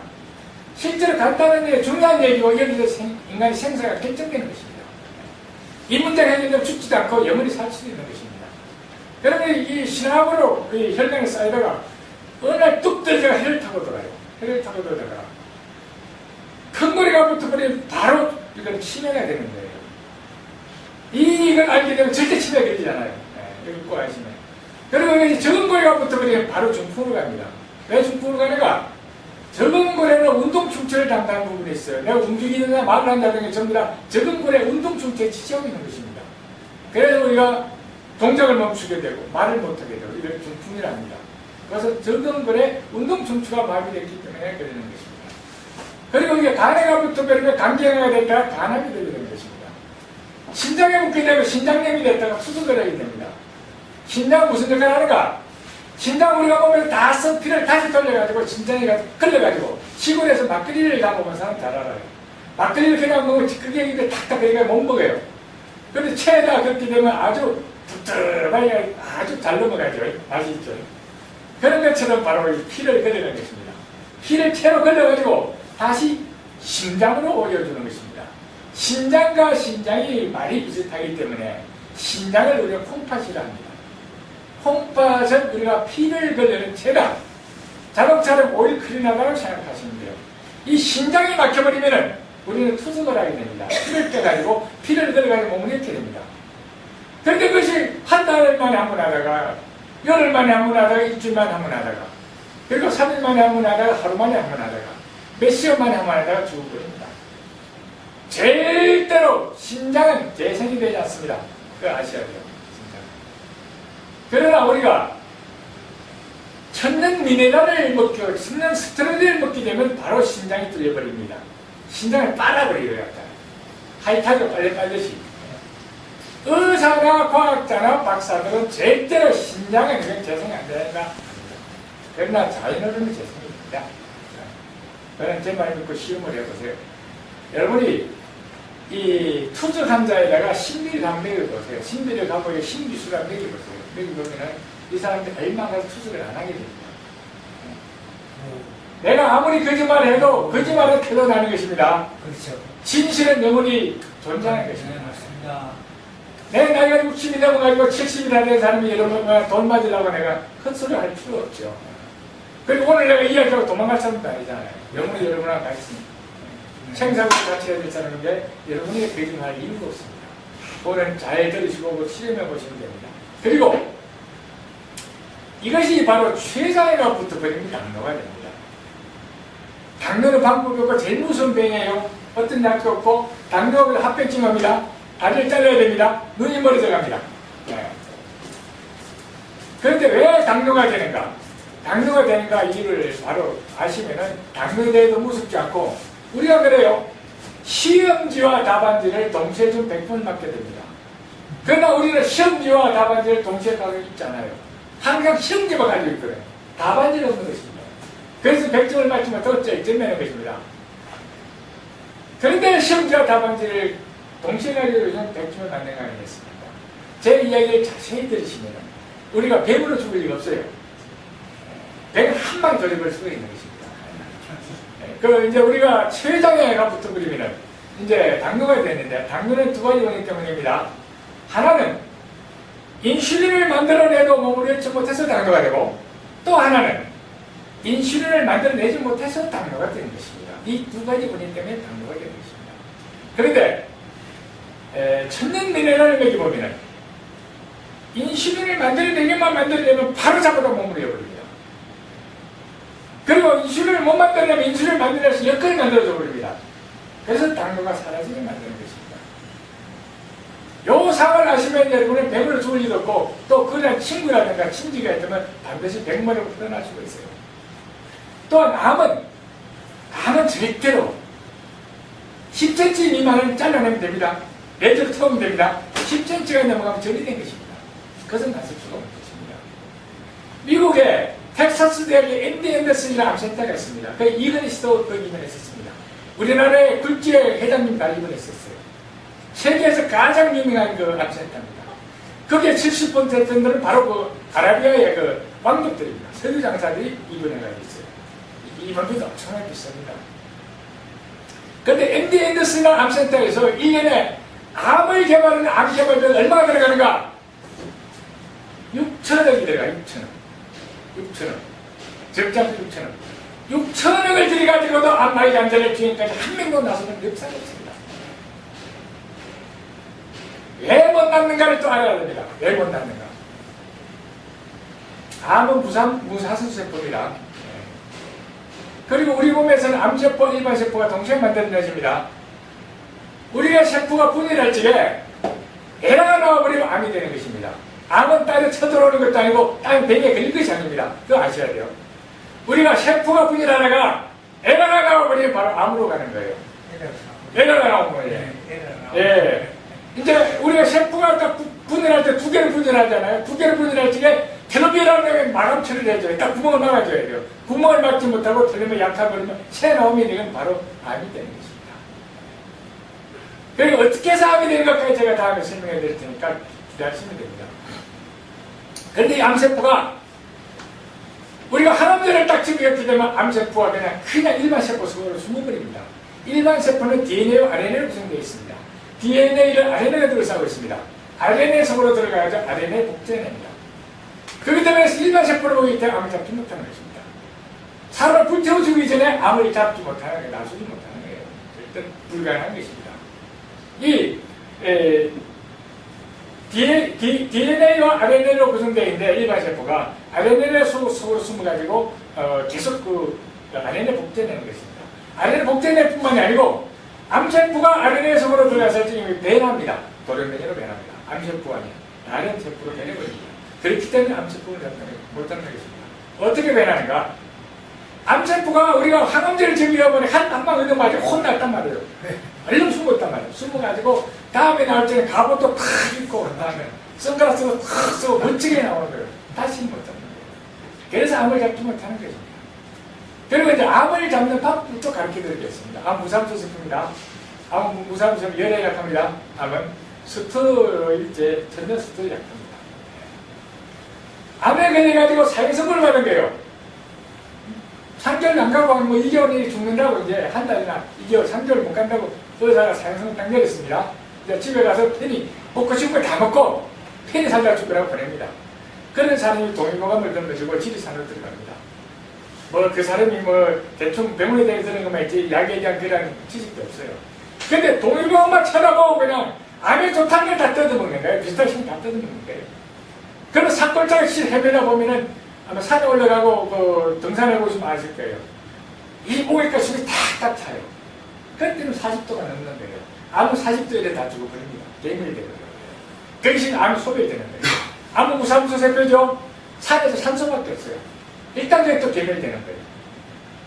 실제로 간단한 얘기, 중요한 얘기고 여기서 인간의 생사가 결정되는 것입니다. 이 문제가 해결되면 죽지도 않고 영원히 살 수 있는 것입니다. 그러면 이 신압으로 이 혈관이 쌓이다가 어느 날 뚝 떨어져가 혈을 타고 돌아요. 혈을 타고 돌아다가 큰 고리가 붙어버리면 바로 이건 치매가 되는 거예요. 이걸 알게 되면 절대 치매가 되지 않아요. 이걸 꼭 아시면. 그리고 이제 적은 고리가 붙어버리면 바로 중풍으로 갑니다. 왜 중풍으로 가는가? 적은 고래는 운동충체를 담당하는 부분이 있어요. 내가 움직이느냐 말을 한다는 게 전부 다 적은 고래 운동충체에 지지하고 있는 것입니다. 그래서 우리가 동작을 멈추게 되고 말을 못하게 되고 이걸 중풍이랍니다. 그래서 적은 고래 운동충체가 마비됐기 때문에 그러는 것입니다. 그리고 이게 간해가 붙어버리면 간경화가 됐다가 간암이 되게 되는 것입니다. 신장에 붙게 되고 신장염이 됐다가 투석을 하게 됩니다. 신장은 무슨 역할을 하는가? 신장 우리가 보면 다 쓴 피를 다시 돌려가지고 신장이 걸려가지고 시골에서 막걸리를 가보면 사람 잘 알아요. 막걸리를 그냥 먹으면 그게 입에 탁탁 그러니까 못 먹어요. 그런데 체에다 그렇게 되면 아주 부드럽게 아주 잘 넘어가죠. 맛이 있죠. 그런 것처럼 바로 이 피를 걸려는 것입니다. 피를 체로 걸려가지고 다시 심장으로 올려주는 것입니다. 신장과 신장이 말이 비슷하기 때문에 신장을 우리가 콩팥이라 합니다. 콩팥은 우리가 피를 걸리는 체가 자동차를 오일 클리너라고 생각하시면 돼요. 이 신장이 막혀버리면 우리는 투석을 하게 됩니다. 피를 빼가지고 피를 걸어가지고 몸을 잃게 됩니다. 그런데 그것이 한 달 만에 한 번 하다가 열흘 만에 한 번 하다가 일주일 만에 한 번 하다가 그리고 3일 만에 한 번 하다가 하루 만에 한 번 하다가 몇 시간 만에 한 번 하다가 죽어버립니다. 절대로 신장은 재생이 되지 않습니다. 그거 아셔야 돼요. 그러나 우리가 천연 미네랄을 먹고 천연 스테로이드를 먹게 되면 바로 신장이 뚫려버립니다. 신장을 빨아버려요. 하이타이로 빨래빨듯이. 의사나 과학자나 박사들은 절대로 신장은 재생이 안 된다. 그러나 자연으로는 재생이 됩니다. 그는 제 말 듣고 시험을 해보세요. 여러분이 이 투석 환자에다가 신비를 한번 먹여보세요. 신비를 갖고 신기술을 한번 먹여보세요. 먹여보면은 이 사람들 얼마나 가서 투석을 안 하게 됩니다. 내가 아무리 거짓말을 해도 거짓말은 태어나는 것입니다. 그렇죠. 진실은 영원히 존재하는 네, 것입니다. 맞습니다. 내 나이가 60이 넘어가지고 70이 다 된 사람이 여러분 돈 맞으려고 내가 헛소리 할 필요 없죠. 그리고 오늘 내가 이야기하고 도망갈 사람도 아니잖아요. 영원히 여러분하고 같이 있습니다. 생사고 같이 해야 될 사람인데 여러분이 거짓말 이유가 없습니다. 그거는 잘 들으시고 실험해 보시면 됩니다. 그리고 이것이 바로 최상위가 붙어버리면 당뇨가 됩니다. 당뇨는 방법이 없고 제일 무서운 병이에요. 어떤 약도 없고 당뇨를 합병증합니다. 다리를 잘라야 됩니다. 눈이 멀어져 갑니다. 네. 그런데 왜 당뇨가 되는가? 당뇨가 되는가 이유를 바로 아시면은 당뇨에 대해도 무섭지 않고 우리가 그래요. 시험지와 답안지를 동시에 좀 100번 맞게 됩니다. 그러나 우리는 시험지와 답안지를 동시에 가지고 있잖아요. 항상 시험지만 가지고 있거든요. 답안지는 없는 것입니다. 그래서 100점을 맞추면 더 쩌이쩌매는 것입니다. 그런데 시험지와 답안지를 동시에 가지고 있으면 100점을 맞는 거 아니겠습니까? 제 이야기를 자세히 들으시면 우리가 뱀으로 죽을 리가 없어요. 뱀은 한 방에 돌려볼 수가 있는 것입니다. 그 이제 우리가 췌장애가 붙어버리면은 이제 당뇨가 되는데 당뇨는 두 가지 원인 때문입니다. 하나는 인슐린을 만들어내도 몸으로 넣지 못해서 당뇨가 되고 또 하나는 인슐린을 만들어내지 못해서 당뇨가 되는 것입니다. 이 두 가지 원인 때문에 당뇨가 되는 것입니다. 그런데 천연 미네랄을 먹여보면은 인슐린을 만들어내기만 만들려면 바로 잡아다 몸으로 넣어버립니다. 그리고 인슐린을 못 만들려면 인슐린을 만들어서 여건을 만들어줘 버립니다. 그래서 당뇨가 사라지게 만드는 것입니다. 요 상을 아시면 여러분은 백으로 죽을 일도 없고 또 그런 친구라든가 친지가 있다면 반드시 백머리로 풀어날 수가 있어요. 또한 암은 절대로 10cm 미만은 잘라내면 됩니다. 레저로 태우면 됩니다. 10cm가 넘어가면 전이 된 것입니다. 그것은 나설 수가 없는 것입니다. 미국에 텍사스 대학의 MD 앤더슨이라는 암센터가 있습니다. 그 이건희씨도 그 입원했었습니다. 우리나라의 굴지의 회장님 다 입원했었어요. 세계에서 가장 유명한 그 암센터입니다. 거기에 70%는 바로 그 아라비아의 그 왕족들입니다. 석유 장사들이 입원해가지고 있어요. 입원비도 엄청나게 비쌉니다. 그런데 MD 앤더슨이라는 암센터에서 1년에 암을 개발하는 암 개발비는 얼마나 들어가는가? 6천억이 들어가요. 6천억. 적자도 6천억. 6천억을 들여가지고도 암마의 잠자를 지금까지 한 명도 나서는 역사가 없습니다. 왜 못 낳는가를 또 알아야 됩니다. 왜 못 낳는가? 암은 무사수세포입니다. 그리고 우리 몸에서는 암세포, 일반세포가 동시에 만들어집니다. 우리가 세포가 분열할 적에 에러가 나와버리면 암이 되는 것입니다. 암은 땅에 쳐들어오는 것도 아니고 땅에 병에 걸린 것이 아닙니다. 그거 아셔야 돼요. 우리가 세포가 분열하다가 에러가 나와버리면 바로 암으로 가는 거예요. 에러가 나오는 거예요. 예. 이제 우리가 세포가 딱 분열할 때 두 개를 분열하잖아요. 두 개를 분열할 적에 텔로미어라는 마감 처리를 해줘요. 딱 구멍을 막아줘야 돼요. 구멍을 막지 못하고 텔로미어 약화버리면 새 나오면 이건 바로 암이 되는 것입니다. 그리고 어떻게 해서 암이 되는 것까지 제가 다음에 설명해 드릴 테니까 기다리시면 됩니다. 그런데 이 암세포가 우리가 항암제를 딱 집어넣게 되면 암세포가 그냥 일반 세포 속으로 숨어버립니다. 일반 세포는 DNA와 RNA로 구성되어 있습니다. DNA를 RNA가 들어가고 있습니다. RNA 속으로 들어가야죠. RNA 복제해냅니다. 그렇기 때문에 일반 세포를 보기 때문에 암을 잡지 못하는 것입니다. 사람을 불태워주기 전에 암을 잡지 못하는 거예요. 놔주지 못하는 거예요. 절대 불가능한 것입니다. 이 DNA와 RNA로 구성되어 있는데 일반 세포가 RNA 속으로 숨어가지고 계속 그 RNA 복제되는 것입니다. RNA 복제될 뿐만이 아니고 암세포가 RNA 속으로 들어가서 지금 변합니다. 돌연변이로 변합니다. 암세포가 아니라 다른 세포로 변해버립니다. 그렇기 때문에 암세포를 못 잡는 것입니다. 어떻게 변하는가? 암세포가 우리가 항암제를 적용해보니 한 방 얻어 맞아 혼났단 말이에요. 얼른 숨었단 말이에요. 숨어가지고 다음에 나올 때는 갑옷도 팍 입고 다음에 선글라스도 팍 쓰고 멋지게 나오는 거예요. 다시 못 잡는 거예요. 그래서 암을 잡지 못하는 것입니다. 그리고 이제 암을 잡는 방법도 가르쳐 드리겠습니다. 암 무삼수세포입니다. 암은 무사무소 열에 약합니다. 암은 스트로이드, 천연 스트로이드 약합니다. 암에 걸려가지고 사형선고를 받은 거예요. 3개월 안 가고 뭐 2개월이 죽는다고 이제 한 달이나 2개월, 3개월 못 간다고 의사가 사형선고 딱 내렸습니다. 이제 집에 가서 편히 먹고 싶은 거 다 먹고 편히 살다 죽으라고 보냅니다. 그런 사람이 동의보감을 건너주고 지리산으로 들어갑니다. 뭐 그 사람이 뭐 대충 병원에 대해서 그런 것만 있지 약에 대한 그런 지식도 없어요. 근데 동의보감만 쳐다보고 그냥 암에 좋다는 걸 다 뜯어먹는 거예요. 비슷한 식다 뜯어먹는 거예요. 그런 산골짜기 해변에 보면은 아마 산에 올라가고 그 등산해 보시면 아실 거예요. 이 목에까 숨이 탁탁 차요. 그때는 40도가 넘는 거예요. 암은 40도에 다 죽어버립니다. 개밀이 되거든요. 그 대신 암이 소멸되는 거예요. 암은 무사무소 세표죠. 산에서 산소밖에 없어요. 일단 그게 또 개밀되는 거예요.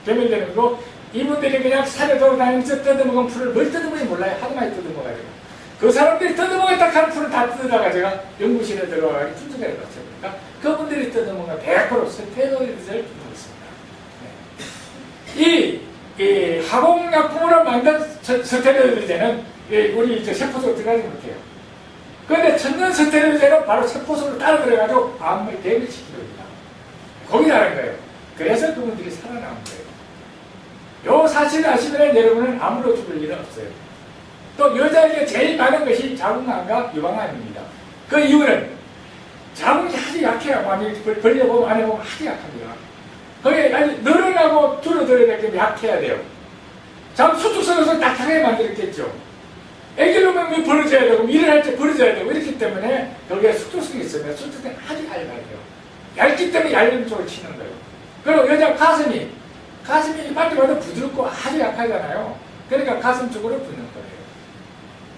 개밀되는 거고 이분들이 그냥 산에 돌아다니면서 뜯어먹은 풀을 뭘 뜯어먹는지 몰라요. 하도 많이 뜯어먹어가지고. 그 사람들이 뜯어먹었다 하는 풀을 다 뜯어다가 제가 연구실에 들어가서 분석해 봤습니다. 그분들이 뜯어먹은 100% 스테로이드를 뜯어먹습니다. 네. 이 화공약품으로 만든 스테로이드제는 우리 세포속으로 들어가지 못해요. 그런데 천연 스테로이드제는 바로 세포속으로 따라 들어가지고 암을 대비시키거든요. 거기라는 거예요. 그래서 그분들이 살아남은 거예요. 요 사실을 아시면 여러분은 암으로 죽을 일은 없어요. 또 여자에게 제일 많은 것이 자궁암과 유방암입니다. 그 이유는 자궁이 아주 약해요. 많이 벌려보면 안에 보면 아주 약합니다. 거기에 아주 늘어나고 줄어들어야 되기 약해야 돼요. 자궁 수축성에서 딱딱하게 만들었겠죠. 애기 놈은 벌어져야 되고 일을 할 때 벌어져야 되고 이렇기 때문에 거기에 수축성이 있으면 수축성이 아주 얇아야 돼요. 얇기 때문에 얇은 쪽을 치는 거예요. 그리고 여자 가슴이 만져봐도 부드럽고 아주 약하잖아요. 그러니까 가슴 쪽으로 붙는 거예요.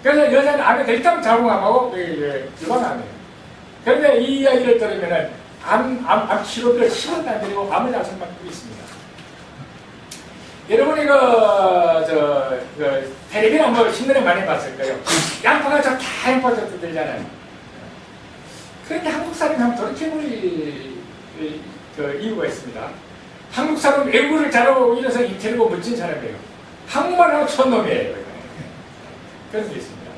그래서 여자는 암에 일단 자궁암하고 유방암이에요. 그런데 이 이야기를 들으면은 암 치료를 10원도 안 드리고 암을 약속만 하고 있습니다. 여러분이 텔레비나 뭐 신문에 많이 봤을 거예요. 양파가 저 다양파 저 들잖아요. 그런데 한국 사람이 한번 돌이켜볼 이유가 있습니다. 한국 사람은 외국어를 잘하고 이래서 인텔리고 멋진 사람이에요. 한국말하고 촌놈이에요. 그런 게 있습니다.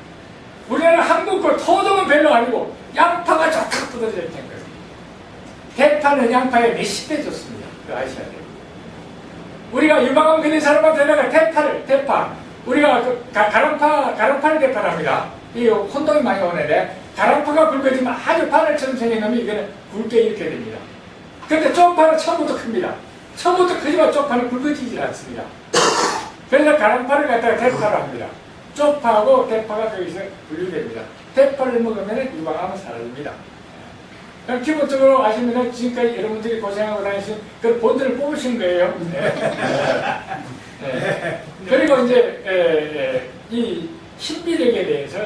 우리나라 한국 거 토종은 별로 아니고 양파가 쫙 뜯어져 있는 거예요. 대파는 양파에 몇십 배 좋습니다. 그거 아셔야 돼요. 우리가 유방암 걸린 사람한테 대파 우리가 가랑파를 대파를 합니다. 이 혼동이 많이 오는데 가랑파가 굵어지면 아주 바늘처럼 생긴 놈이 이거는 굵게 이렇게 됩니다. 그런데 쪽파는 처음부터 큽니다. 처음부터 크지만 쪽파는 굵어지질 않습니다. 그래서 가랑파를 갖다가 대파로 합니다. 쪽파하고 대파가 거기서 분류됩니다. 대파를 먹으면 유방암은 사라집니다. 그럼 기본적으로 아시면 지금까지 여러분들이 고생하고 다니신 그 본들을 뽑으신 거예요. 네. 네. 그리고 이제 이 신비력에 대해서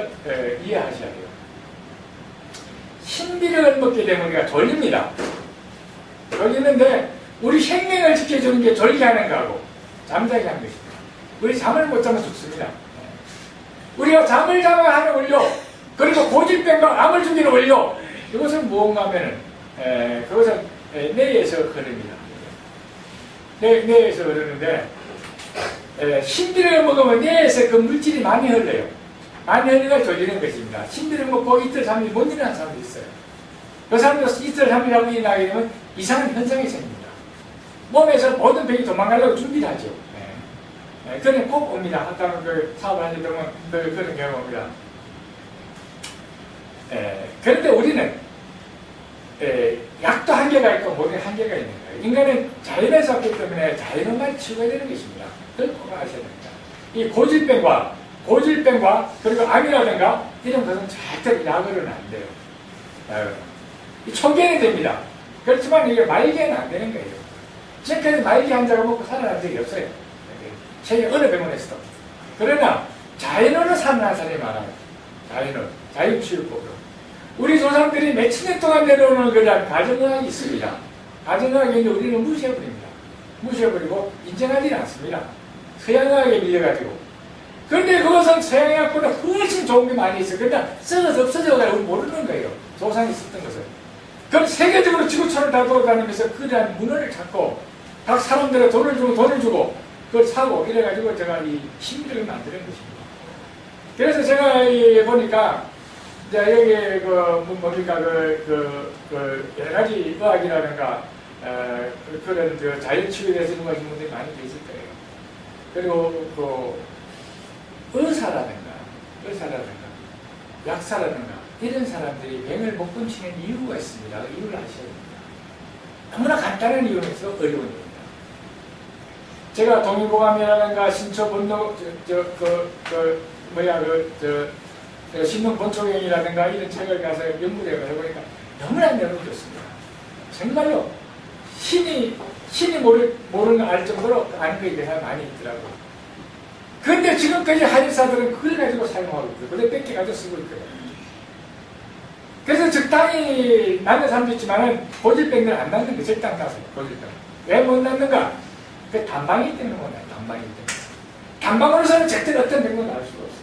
이해하셔야 돼요. 신비력을 먹게 되면 우리가 졸립니다. 졸리는데 우리 생명을 지켜주는 게 졸게 하는 거하고 잠자게 하는 것입니다. 우리 잠을 못 자면 죽습니다. 우리가 잠을 자면 하는 원료, 그리고 고질병과 암을 죽이는 원료, 이것은 무언가 하면은, 그것은 뇌에서 흐릅니다. 뇌에서 흐르는데, 신비를 먹으면 뇌에서 그 물질이 많이 흘러요. 많이 흘러가 졸리는 것입니다. 신비를 먹고 이틀, 3일 못 일어나는 사람도 있어요. 그 사람도 이틀, 3일 하고 일어나게 되면 이상한 현상이 생깁니다. 몸에서 모든 병이 도망가려고 준비를 하죠. 그는 꼭 옵니다. 하다가 그 사업을 하게 되면 그런 경우가 옵니다. 그런데 우리는 약도 한계가 있고 모든 한계가 있는 거예요. 인간은 자연에서 왔기 때문에 자연만 치료해야 되는 것입니다. 그걸 꼭 아셔야 됩니다. 이 고질병과 그리고 암이라든가 이런 것은 절대로 약으로는 안 돼요. 이 초기에는 됩니다. 그렇지만 이게 말기에는 안 되는 거예요. 지금까지 말기 환자가 먹고 살아난 적이 없어요. 세계 어느 병원에서도. 그러나 자연으로 살아난 사람이 많아요. 자연치유법으로. 우리 조상들이 몇천 년 동안 내려오는 그런 가정의학이 있습니다. 가정의학인데 우리는 무시해버립니다. 무시해버리고 인정하지 않습니다. 서양의학에 밀려가지고. 그런데 그것은 서양의학보다 훨씬 좋은 게 많이 있어요. 그러나 썩어서 없어져가지고 우리 모르는 거예요. 조상이 썼던 것을. 그럼 세계적으로 지구촌을 다 돌아다니면서 그러한 문헌을 찾고 각 사람들의 돈을 주고 그걸 사고 이래가지고 제가 이 신비를 만드는 것입니다. 그래서 제가 보니까 이제 여기 뭡니까 여러 가지 의학이라든가 그런 자연 치유에 대해서 연구하시는 분들이 많이 계실 거예요. 그리고 의사라든가 약사라든가 이런 사람들이 병을 못 고치는 이유가 있습니다. 이유를 아셔야 됩니다. 너무나 간단한 이유에서 어려운 일입니다. 제가 동의보감이라든가 신초본능 신능본초경이라든가 이런 책을 가서 연구를 해보니까 너무나 어렵습니다. 정말로 신이 모르는 알 정도로 아는 것에 대해서 많이 있더라고요. 그런데 지금까지 한의사들은 그걸 가지고 사용하고 있고요. 그걸 뺏겨가지고 쓰고 있고요. 그래서 적당히 낫는 사람도 있지만은 고질병들 안 낫는 거 적당 나서요. 고질병. 왜 못 낫는가? 그 단방이기 때문에 못 낫요. 단방이기 때문에. 단방으로서는 절대 어떤 병도 나을 수가 없어요.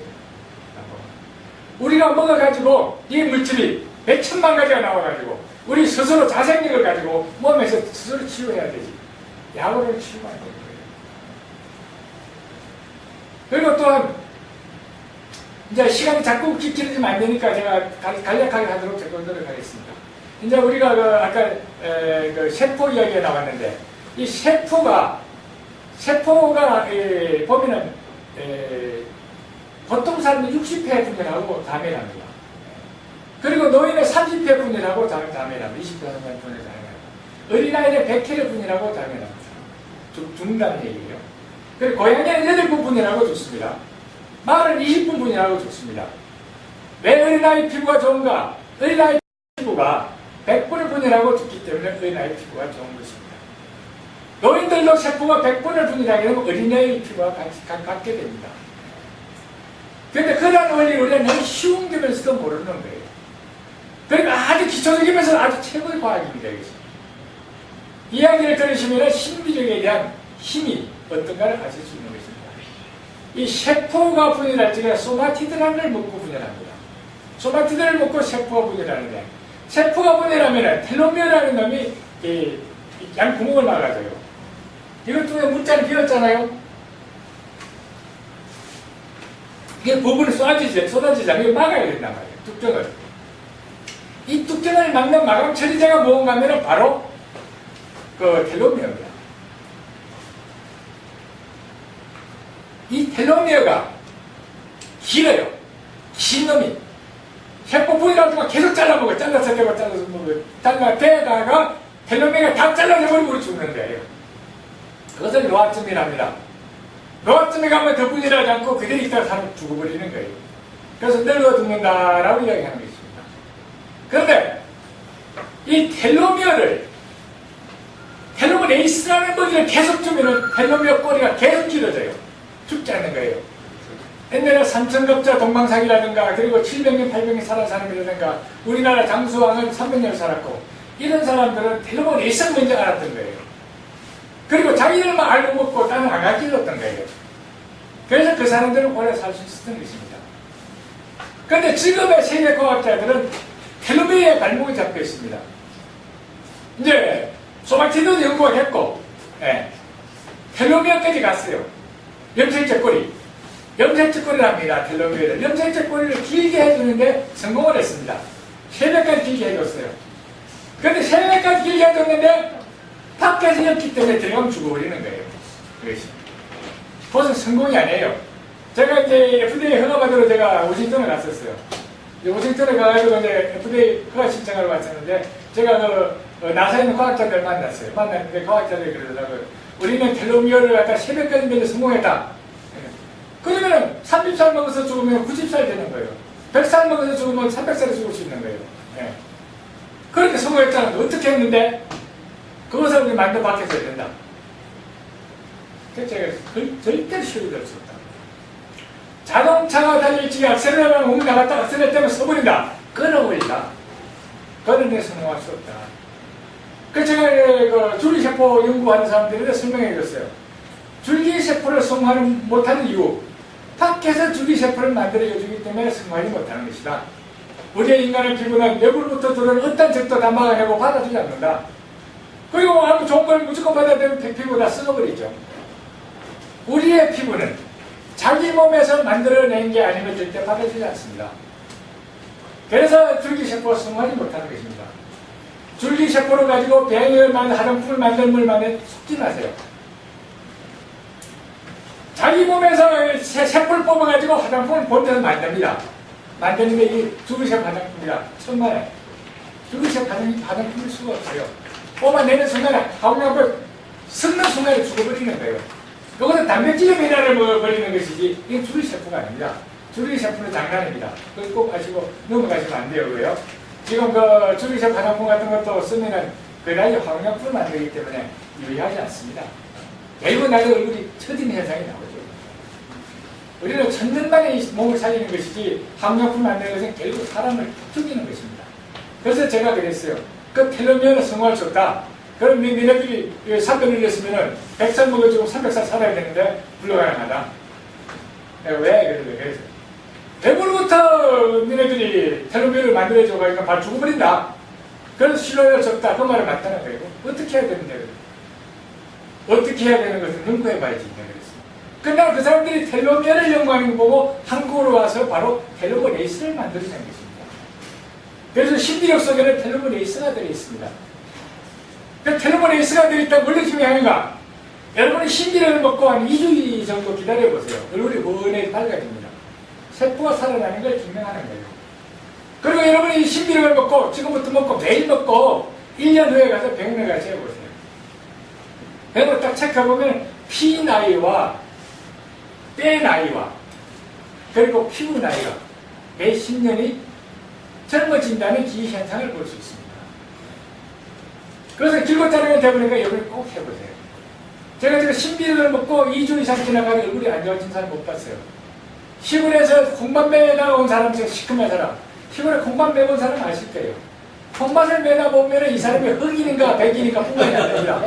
우리가 먹어가지고 이 물질이 몇천만 가지가 나와가지고 우리 스스로 자생력을 가지고 몸에서 스스로 치유해야 되지. 약으로는 치유가 안 되는 거예요. 그리고 또한 이제 시간이 자꾸 길어지면 안 되니까 제가 간략하게 하도록 제가 노력하겠습니다. 이제 우리가 아까 세포 이야기가 나왔는데 이 세포가 보면은 보통 사람은 60회 분열하고 다멸합니다. 그리고 노인은 30회 분열하고 다멸합니다. 20회 분열 다멸합니다. 어린아이는 100회를 분열하고 다멸합니다. 죽는다는 얘기예요. 그리고 고양이는 8분 분열하고 죽습니다. 말은 20분 분열하고 죽습니다. 왜 어린아이 피부가 좋은가? 어린아이 피부가 100분을 분열하고 죽기 때문에 어린아이 피부가 좋은 것입니다. 노인들도 세포가 100분을 분열하게 되면 어린아이 피부가 갖게 됩니다. 그런데 그런 원리를 우리가 너무 쉬운 점에서도 모르는 거예요. 그러니까 아주 기초적이면서 아주 최고의 과학입니다. 이것이. 이야기를 들으시면 신비적에 대한 힘이 어떤가를 아실 수 있는 것입니다. 이 세포가 분열할 적에 소마티드라는 먹고 분열합니다. 소마티드를 먹고 세포가 분열하는데 세포가 분열하면 텔로미어라는 놈이 양 구멍을 막아줘요. 이것 중에 문자는 비었잖아요. 이게 부분을 쏟아지잖아요. 이걸 막아야 된단 말이에요. 뚝정을. 이 뚝정을 막는 마감 처리제가 뭔가 하면 바로 텔로미어입니다. 이 텔로미어가 길어요. 긴 놈이. 세포 분이라고 계속 잘라먹어요. 잘라서 되고 잘라서 먹어요. 잘라대다가 텔로미어가 다 잘라져 버리고 우리 죽는데요. 그것을 노화점이랍니다. 노화점에 가면 더 분열하지 않고 그대로 있다가 사람 죽어버리는 거예요. 그래서 늙어 죽는다라고 이야기하는 것입니다. 그런데 이 텔로미어 에이스라는 머리를 계속 주면은 텔로미어 꼬리가 계속 길어져요. 죽지 않는 거예요. 옛날에 삼천급자 동방사기라든가 그리고 700년, 800년 살아온 사람이라든가 우리나라 장수왕은 300년 살았고 이런 사람들은 텔로미어 에이스를 먼저 알았던 거예요. 그리고 자기들만 알고 먹고 나는 안 가르쳐줬던 거예요. 그래서 그 사람들은 오래 살 수 있었던 것입니다. 그런데 지금의 세계과학자들은 텔로미어의 발목이 잡혀 있습니다. 이제 소마티드도 연구가 됐고 텔로미어까지 갔어요. 염색체 꼬리. 염색체 꼬리랍니다. 텔로미어를. 염색체 꼬리를 길게 해주는데 성공을 했습니다. 3배까지 길게 해줬어요. 그런데 3배까지 길게 해줬는데 밖에서 였기 때문에 들어가면 죽어버리는 거예요. 그것이. 그것은 성공이 아니에요. 제가 이제 FDA 허가받으러 제가 워싱턴에 갔었어요. 워싱턴에 가가지고 이제 FDA 허가 신청하러 갔었는데 제가 나사에 있는 과학자들 만났어요. 만났는데 과학자들이 그러더라고요. 우리는 텔로미어를 갖다 3배까지 매겨 성공했다. 그러면 30살 먹어서 죽으면 90살 되는 거예요. 100살 먹어서 죽으면 300살에 죽을 수 있는 거예요. 그렇게 성공했잖아요. 어떻게 했는데? 그것을 우리 만든 밖에서 해야 된다. 제가 절대로 쉬워질 수 없다. 자동차가 달릴 적에 악셀레라를 훅 나갔다 악셀레 때문에 서버린다. 끊어버린다. 그런데 성공할 수 없다. 그래서 제가 줄기세포 연구하는 사람들에게 설명해 줬어요. 줄기세포를 성공하는 못하는 이유. 밖에서 줄기세포를 만들어주기 때문에 성공하지 못하는 것이다. 우리의 인간의 피부는 내부로부터 들어오는 어떤 적도 다 막아내고 받아주지 않는다. 그리고 아무 좋은 걸 무조건 받아들이면 피부가 다 썩어버리죠. 우리의 피부는 자기 몸에서 만들어낸 게 아니면 절대 받아주지 않습니다. 그래서 줄기세포가 성공하지 못하는 것입니다. 줄기세포를 가지고 병을 만든 화장품을 만든 물 만든 속지 마세요. 자기 몸에서 세포를 뽑아가지고 화장품을 본데서 만듭니다. 만드는 게 이 줄기세포 화장품이다. 천만에. 줄기세포 화장품일 수가 없어요. 뽑아내는 순간에 화장품을 섞는 순간에 죽어버리는 거예요. 이것은 단백질의 변화를 버리는 것이지 이게 줄기세포가 아닙니다. 줄기세포는 장난입니다. 그걸 꼭 아시고 넘어가시면 안 돼요. 왜요? 지금 그 줄기세포 화장품 같은 것도 쓰면은 그다지 화학약품을 만들기 때문에 유의하지 않습니다. 결국 나도 얼굴이 처진 현상이 나오죠. 우리는 천년만에 몸을 살리는 것이지 화학약품 만드는 것은 결국 사람을 죽이는 것입니다. 그래서 제가 그랬어요. 그 텔로미어는 성공할 수 없다. 그럼 니네들이 300을 냈으면은 100살 먹어주고 300살 살아야 되는데 불가능하다. 내가 왜 그래서 대부분부터 니네들이 텔로미어를 만들어줘가지고 바로 죽어버린다. 그래서 신뢰할 수 없다. 그 말을 맞다는 거예요. 어떻게 해야 되는데? 어떻게 해야 되는 것을 연구해봐야지. 그러나 그 사람들이 텔로미어를 연구하는 거 보고 한국으로 와서 바로 텔로메레이스를 만들어낸 것입니다. 그래서 신비력 속에는 텔로메레이스가 들어있습니다. 그 텔로메레이스가 들어있다면 원래 중요한가? 여러분이 신비력을 먹고 한 2주 정도 기다려보세요. 얼굴이 원에 밝아집니다. 세포가 살아나는 걸 증명하는 거예요. 그리고 여러분이 신비력을 먹고 지금부터 먹고 매일 먹고 1년 후에 가서 병원에 가서 해보세요. 병원을 딱 체크해보면 피 나이와 때 나이와 그리고 피부 나이가 매 10년이 젊어진다는 기현상을 볼 수 있습니다. 그래서 길고 자르면 되보니까 여러분이 꼭 해보세요. 제가 지금 신비력을 먹고 2주 이상 지나가면 얼굴이 안 좋아진 사람 못 봤어요. 시골에서 콩밥 매다 온 사람 중에 시큼한 사람, 시골에 콩밥 매본 사람 아실 거예요. 콩밥을 매다 보면 이 사람이 흑인인가 백인인가 분간이 안 됩니다.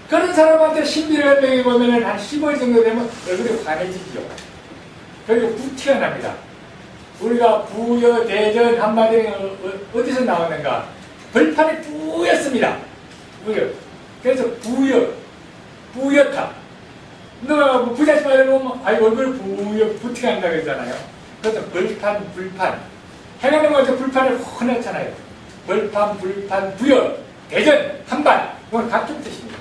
그런 사람한테 신비력을 먹여보면 한 15일 정도 되면 얼굴이 환해지죠. 그리고 부티가 납니다. 우리가 부여, 대전, 한마디는 어디서 나왔는가? 벌판이 뿌였습니다. 부여. 그래서 부여타. 너가 부자지 말고 아이 얼굴 부여, 부티가 난다 그러잖아요. 그래서 벌판, 불판. 해가는 것도 불판이 훤했잖아요. 벌판, 불판, 부여, 대전, 한반. 이건 같은 뜻입니다.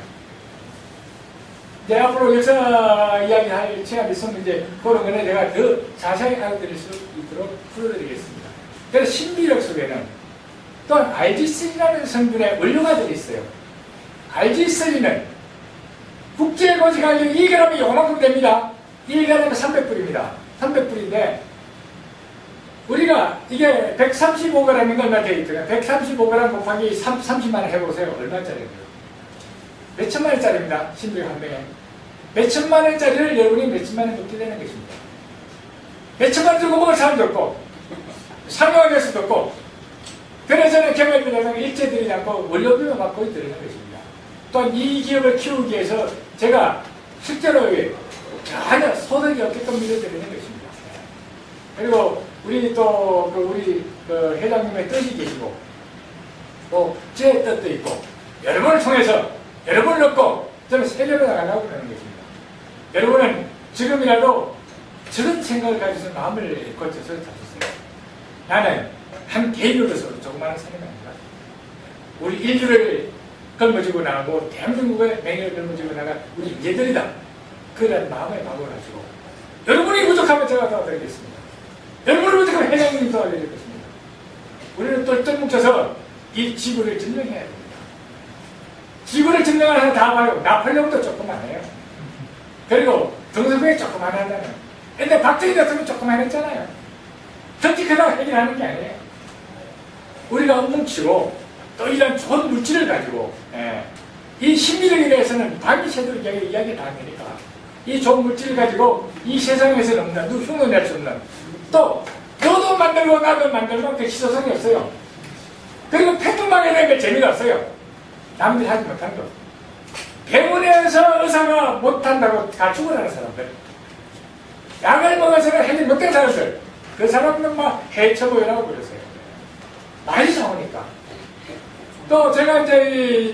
이제 앞으로 역사 이야기할 시간이 있었는데 그런 거는 내가 더 자세히 알려드릴 수 있도록 풀어드리겠습니다. 그래서 신비력 속에는 또한 알지스린이라는 성분의 원료가 들어있어요. 알지스린은 국제고지 가격이 1g이 요만큼 됩니다. 1g이 300불입니다. 300불인데 우리가 이게 135g인가 얼마 되어 있더라. 135g 곱하기 30만원 해보세요. 얼마짜리인가요? 몇천만 원짜리입니다. 신비력 한 병에. 몇천만 원짜리를 여러분이 몇천만 원 먹게 되는 것입니다. 몇천만 원 주고 먹을 사람도 없고 상용화될 수도 없고 그래서는 경영비라는 일제들이 않고 원료비만 받고 있다는 것입니다. 또한 이 기업을 키우기 위해서 제가 실제로 전혀 소득이 없게끔 밀어드리는 것입니다. 그리고 우리 또 우리 회장님의 뜻이 계시고 또 제 뜻도 있고 여러분을 통해서 여러분을 얻고 저는 세계로 나가려고 그러는 것입니다. 여러분은 지금이라도 저런 생각을 가지고서 마음을 고쳐서 잡으세요. 나는 한 개인으로서 조그마한 사람이 아니라 우리 인류를 걸머쥐고 나가고 대한민국의 명예를 걸머쥐고 나가 우리 인재들이다. 그런 마음의 각오를 하시고 여러분이 부족하면 제가 도와드리겠습니다. 여러분이 부족하면 회장님이 도와드릴 것입니다. 우리는 똘똘 뭉쳐서 이 지구를 증명해야 됩니다. 지구를 증명하는 하나 다 봐요. 나폴레옹도 조그만 해요. 그리고 등소병이 조그만 하잖아요. 근데 박정희 대통령이 조그만 했잖아요. 정치 크다고 해결하는 게 아니에요. 우리가 뭉치고 또 이런 좋은 물질을 가지고 이 신비력에 대해서는 밤이 새도록 이야기를 하니까 이 좋은 물질을 가지고 이 세상에서는 없는 누구 흉내낼 수 없는 또 너도 만들고 나도 만들면 그 희소성이 없어요. 그리고 팽팽하게 되는 게 재미가 없어요. 남들이 하지 못한 거. 병원에서 의사가 못한다고 다 죽어나는 사람들. 약을 먹어서는 해결 못된 사람들. 그 사람들은 막 해쳐보이라고 그러세요. 많이 나오니까. 또 제가 이제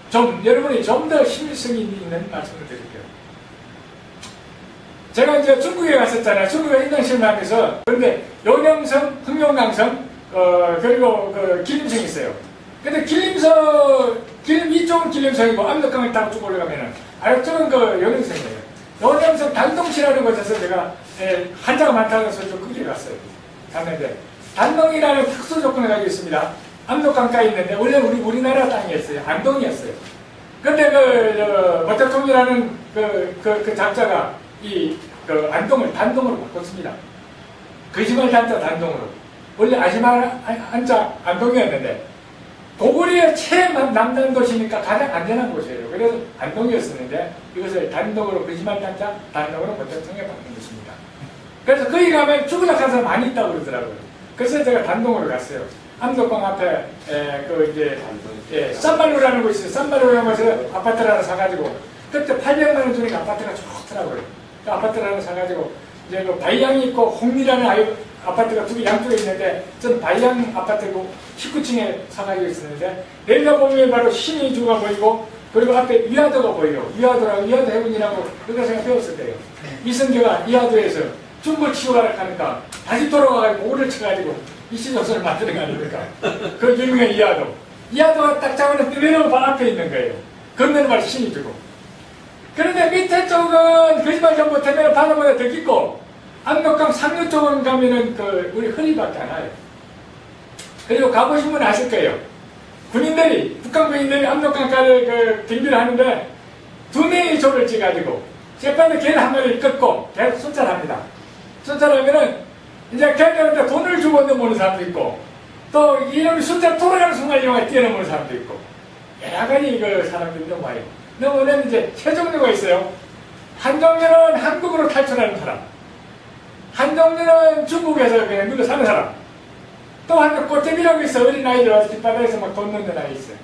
좀 여러분이 좀 더 신빙성이 있는 말씀을 드릴게요. 제가 이제 중국에 갔었잖아요. 중국에 인턴십을 하면서. 그런데 용영성, 흑룡강성, 그리고 그 길림성이 있어요. 근데 이쪽은 길림성이고 압록강을 타고 쭉 올라가면은 아래쪽은 그 용영성이에요. 용영성 단동시라는 곳에서 제가 한자가 많다고 해서 좀 거기에 갔는데 단동이라는 특수 조건을 가지고 있습니다. 압록강가에 있는데 원래 우리나라 땅이었어요. 안동이었어요. 근데 모택통이라는 그 작자가 그 안동을 단동으로 바꿨습니다. 거짓말 단자 단동으로. 원래 아시마 한자 안동이었는데 고구려의 최남단 도시니까 가장 안전한 곳이에요. 그래서 안동이었었는데 이것을 단동으로 거짓말 단자 단동으로 모택통에 바꾼 것입니다. 그래서 거기 가면 죽으려 간 사람 많이 있다고 그러더라고요. 그래서 제가 단동으로 갔어요. 압록강 앞에 쌈발루라는 곳이 있어요. 쌈발루라는 곳에서 아파트를 하나 사가지고 그때 800만 원 주니까 아파트가 좋더라고요. 그 아파트를 하나 사가지고 이제 그 바이양이 있고 홍리라는 아파트가 두 개 양쪽에 있는데 저는 바이양 아파트고 19층에 사가지고 있었는데 내려보면 바로 신의주가 보이고 그리고 앞에 위화도가 보여요. 위화도 해군이라고 그거 제가 배웠을 때요. 이성계가 위화도에서 중국을 치고 가라하니까 다시 돌아와가지고 오를 쳐가지고 이시조선을 만드는 거 아닙니까? 그 유명한 이하도. 이하도가 딱 잡으면 내려오면 바로 앞에 있는 거예요. 건너는 바로 신의주고. 그런데 밑에 쪽은 거짓말 좀 못하면 바다보다 더 깊고 압록강 상류 쪽은 가면은 우리 허리밖에 안 와요. 그리고 가보신 분은 아실 거예요. 군인들이, 북한 군인들이 압록강가를 경비를 하는데 두 명이 조를 찌가지고 재판에 걔는 한 마리를 끊고 계속 순찰합니다. 순찰하면은 이제 걔네한테 돈을 주고 넘어오는 사람도 있고 또 이놈이 순찰 돌아가는 순간 이용해 뛰어넘는 사람도 있고 여러 가지 사람들이 넘어와요. 넘어오면 이제 세 종류가 있어요. 한 종류는 한국으로 탈출하는 사람, 한 종류는 중국에서 그냥 눌러 사는 사람, 또 한 꽃제비라고 있어. 어린 아이들 와서 뒷바닥에서 막 돈 넣는 아이 있어요.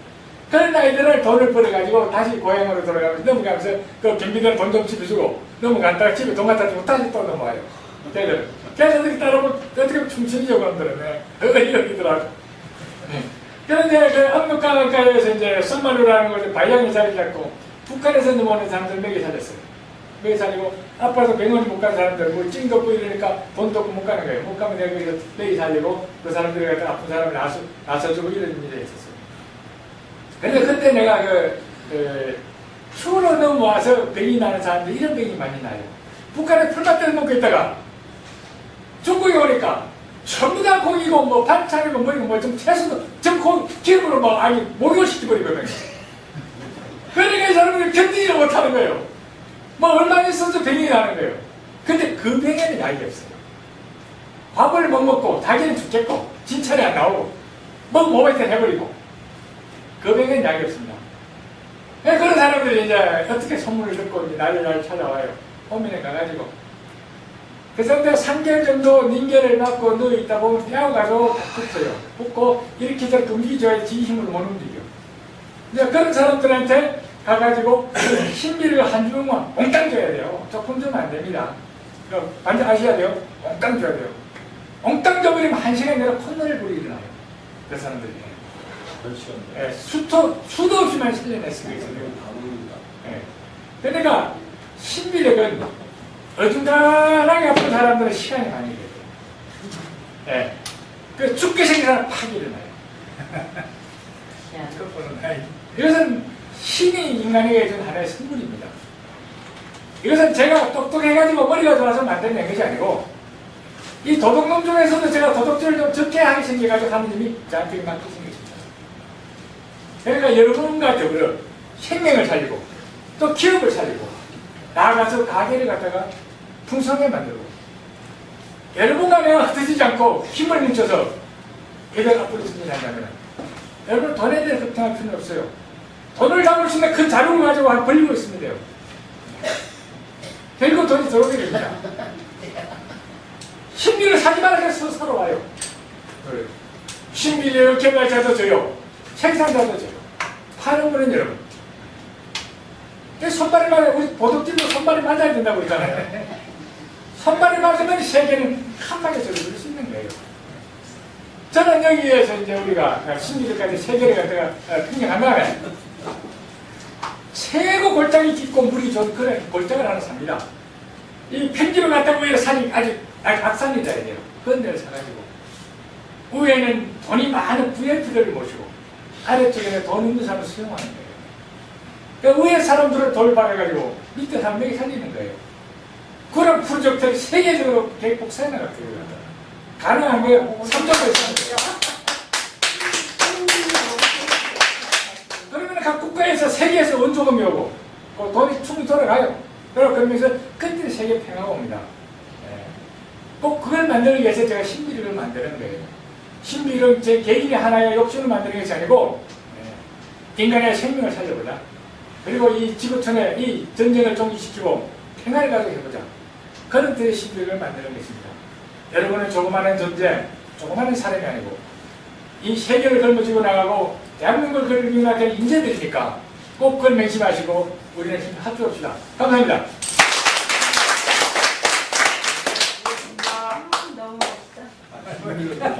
그런 아이들을 돈을 벌어가지고 다시 고향으로 돌아가면서 넘어가면서 그 경비대는 돈 좀 집어주고 넘어갔다가 집에 돈 갖다 주고 다시 또 넘어와요. 걔들. 그래서 어떻게 따라보면 어떻게 보면 충신이죠, 그놈들은. 어리더라고. 그런데 그 압록강가에서 이제 썸마루라는 곳에 바이양이 자리 잡고 북한에서 넘어오는 사람들 먹이 살렸어요. 먹이 살리고 아파서 병원에 못 간 사람들 뭐 찡도 없고 이러니까 돈도 없고 못 가는 거예요. 못 가면 내가 거기서 먹이 살리고 그 사람들이 갖다 아픈 사람을 나서주고 이런 일이 있었어요. 근데 그때 내가 추로 넘어와서 병이 나는 사람들 이런 병이 많이 나요. 북한에 풀밭에서 먹고 있다가 중국에 오니까 전부 다 고기고 뭐 반찬이고 뭐 좀 채소도 좀 기름으로 막 아니 목욕시켜버리거든요. 그러니까 이 사람들이 견디지 못하는 거예요. 뭐 얼마 있어도 병이 나는 거예요. 근데 그 병에는 약이 없어요. 밥을 못 먹고 자기는 죽겠고 진찰이 안 나오고 뭐 몸에 해버리고 그 병에는 약이 없습니다. 그런 사람들이 이제 어떻게 소문을 듣고 이제 나를 찾아와요. 호민에 가가지고 그 상태 3개월 정도 닌겔을 맞고 누워있다 보면 떼어가지고 붙어요. 붙고 이렇게 저렇게 움직여야 지 힘으로 못 움직여. 이제 그런 사람들한테 가가지고 신비를 한 주먹만 몽땅 줘야 돼요. 조금 주면 안 됩니다. 반드시 아셔야 돼요. 몽땅 줘야 돼요. 몽땅 줘버리면 1시간 내로 콧노래를 부리게 일어나요. 그 사람들이. 수도 없이만 실려냈어요. 그러니까 신비력은 어중간하게 아픈 사람들은 시간이 많이 걸려요. 그 죽게 생긴 사람 팍 일어나요. 이것은 신이 인간에게 준 하나의 선물입니다. 이것은 제가 똑똑해가지고 머리가 좋아서 만들어낸 것이 아니고 이 도덕놈 중에서도 제가 도덕질을 좀 적게 하게 생겨가지고 하느님이 저한테 맡기신 것입니다. 그러니까 여러분과 더불어 생명을 살리고 또 기업을 살리고 나아가서 가게를 갖다가 풍성하게 만들고 여러분과 내가 흩어지지 않고 힘을 뭉쳐서 이걸 앞으로 승진한다면 여러분 돈에 대해 걱정할 필요는 없어요. 돈을 잡을 수 있는 큰 자료를 가지고 벌리고 있으면 돼요. 결국 돈이 들어오게 됩니다. 신비를 사지 말아서 서로 와요. 신비를 개발자도 줘요. 생산자도 줘요. 파는 분은 여러분. 손발이 맞아요. 우리 보도집도 손발이 맞아야 된다고 그러잖아요. 손발이 맞으면 세계는 한 방에 저를 수 있는 거예요. 저는 여기에서 이제 우리가 신비들까지 세계를 갖다가 평정한 다음에 최고 골짜기 깊고 물이 좋은 그런 골짜기를 하나 삽니다. 이 평지로 갔다 위에 산이 아주 악산이 돼야 돼요. 그런 데를 사가지고 위에는 돈이 많은 VIP들을 모시고 아래쪽에는 돈 있는 사람을 수용하는 거예요. 그러니까 위에 사람들을 돌봐가지고 밑에 사람에게 살리는 거예요. 그런 프로젝트를 세계적으로 개국사에 나갔거든요. 가능한 거예요. 3점을 있습니다. 그러면 각 국가에서 세계에서 원조금이 오고 그 돈이 충분히 돌아가요. 그러면서 그때 세계 평화가 옵니다. 꼭 그걸 만들기 위해서 제가 신비를 만드는 거예요. 신비를 제 개인의 하나의 욕심을 만드는 것이 아니고 인간의 생명을 살려보자. 그리고 이 지구촌에 이 전쟁을 종식시키고 평화를 가지고 해보자. 그런 뜻의 신비를 만드는 것입니다. 여러분은 조그마한 존재, 조그마한 사람이 아니고 이 세계를 걸머쥐고 나가고 대한민국을 걸머쥐고 나가는 인재들이니까 꼭 그걸 맹심하시고 우리는 힘을 합쳐봅시다. 감사합니다. 너무 멋있다.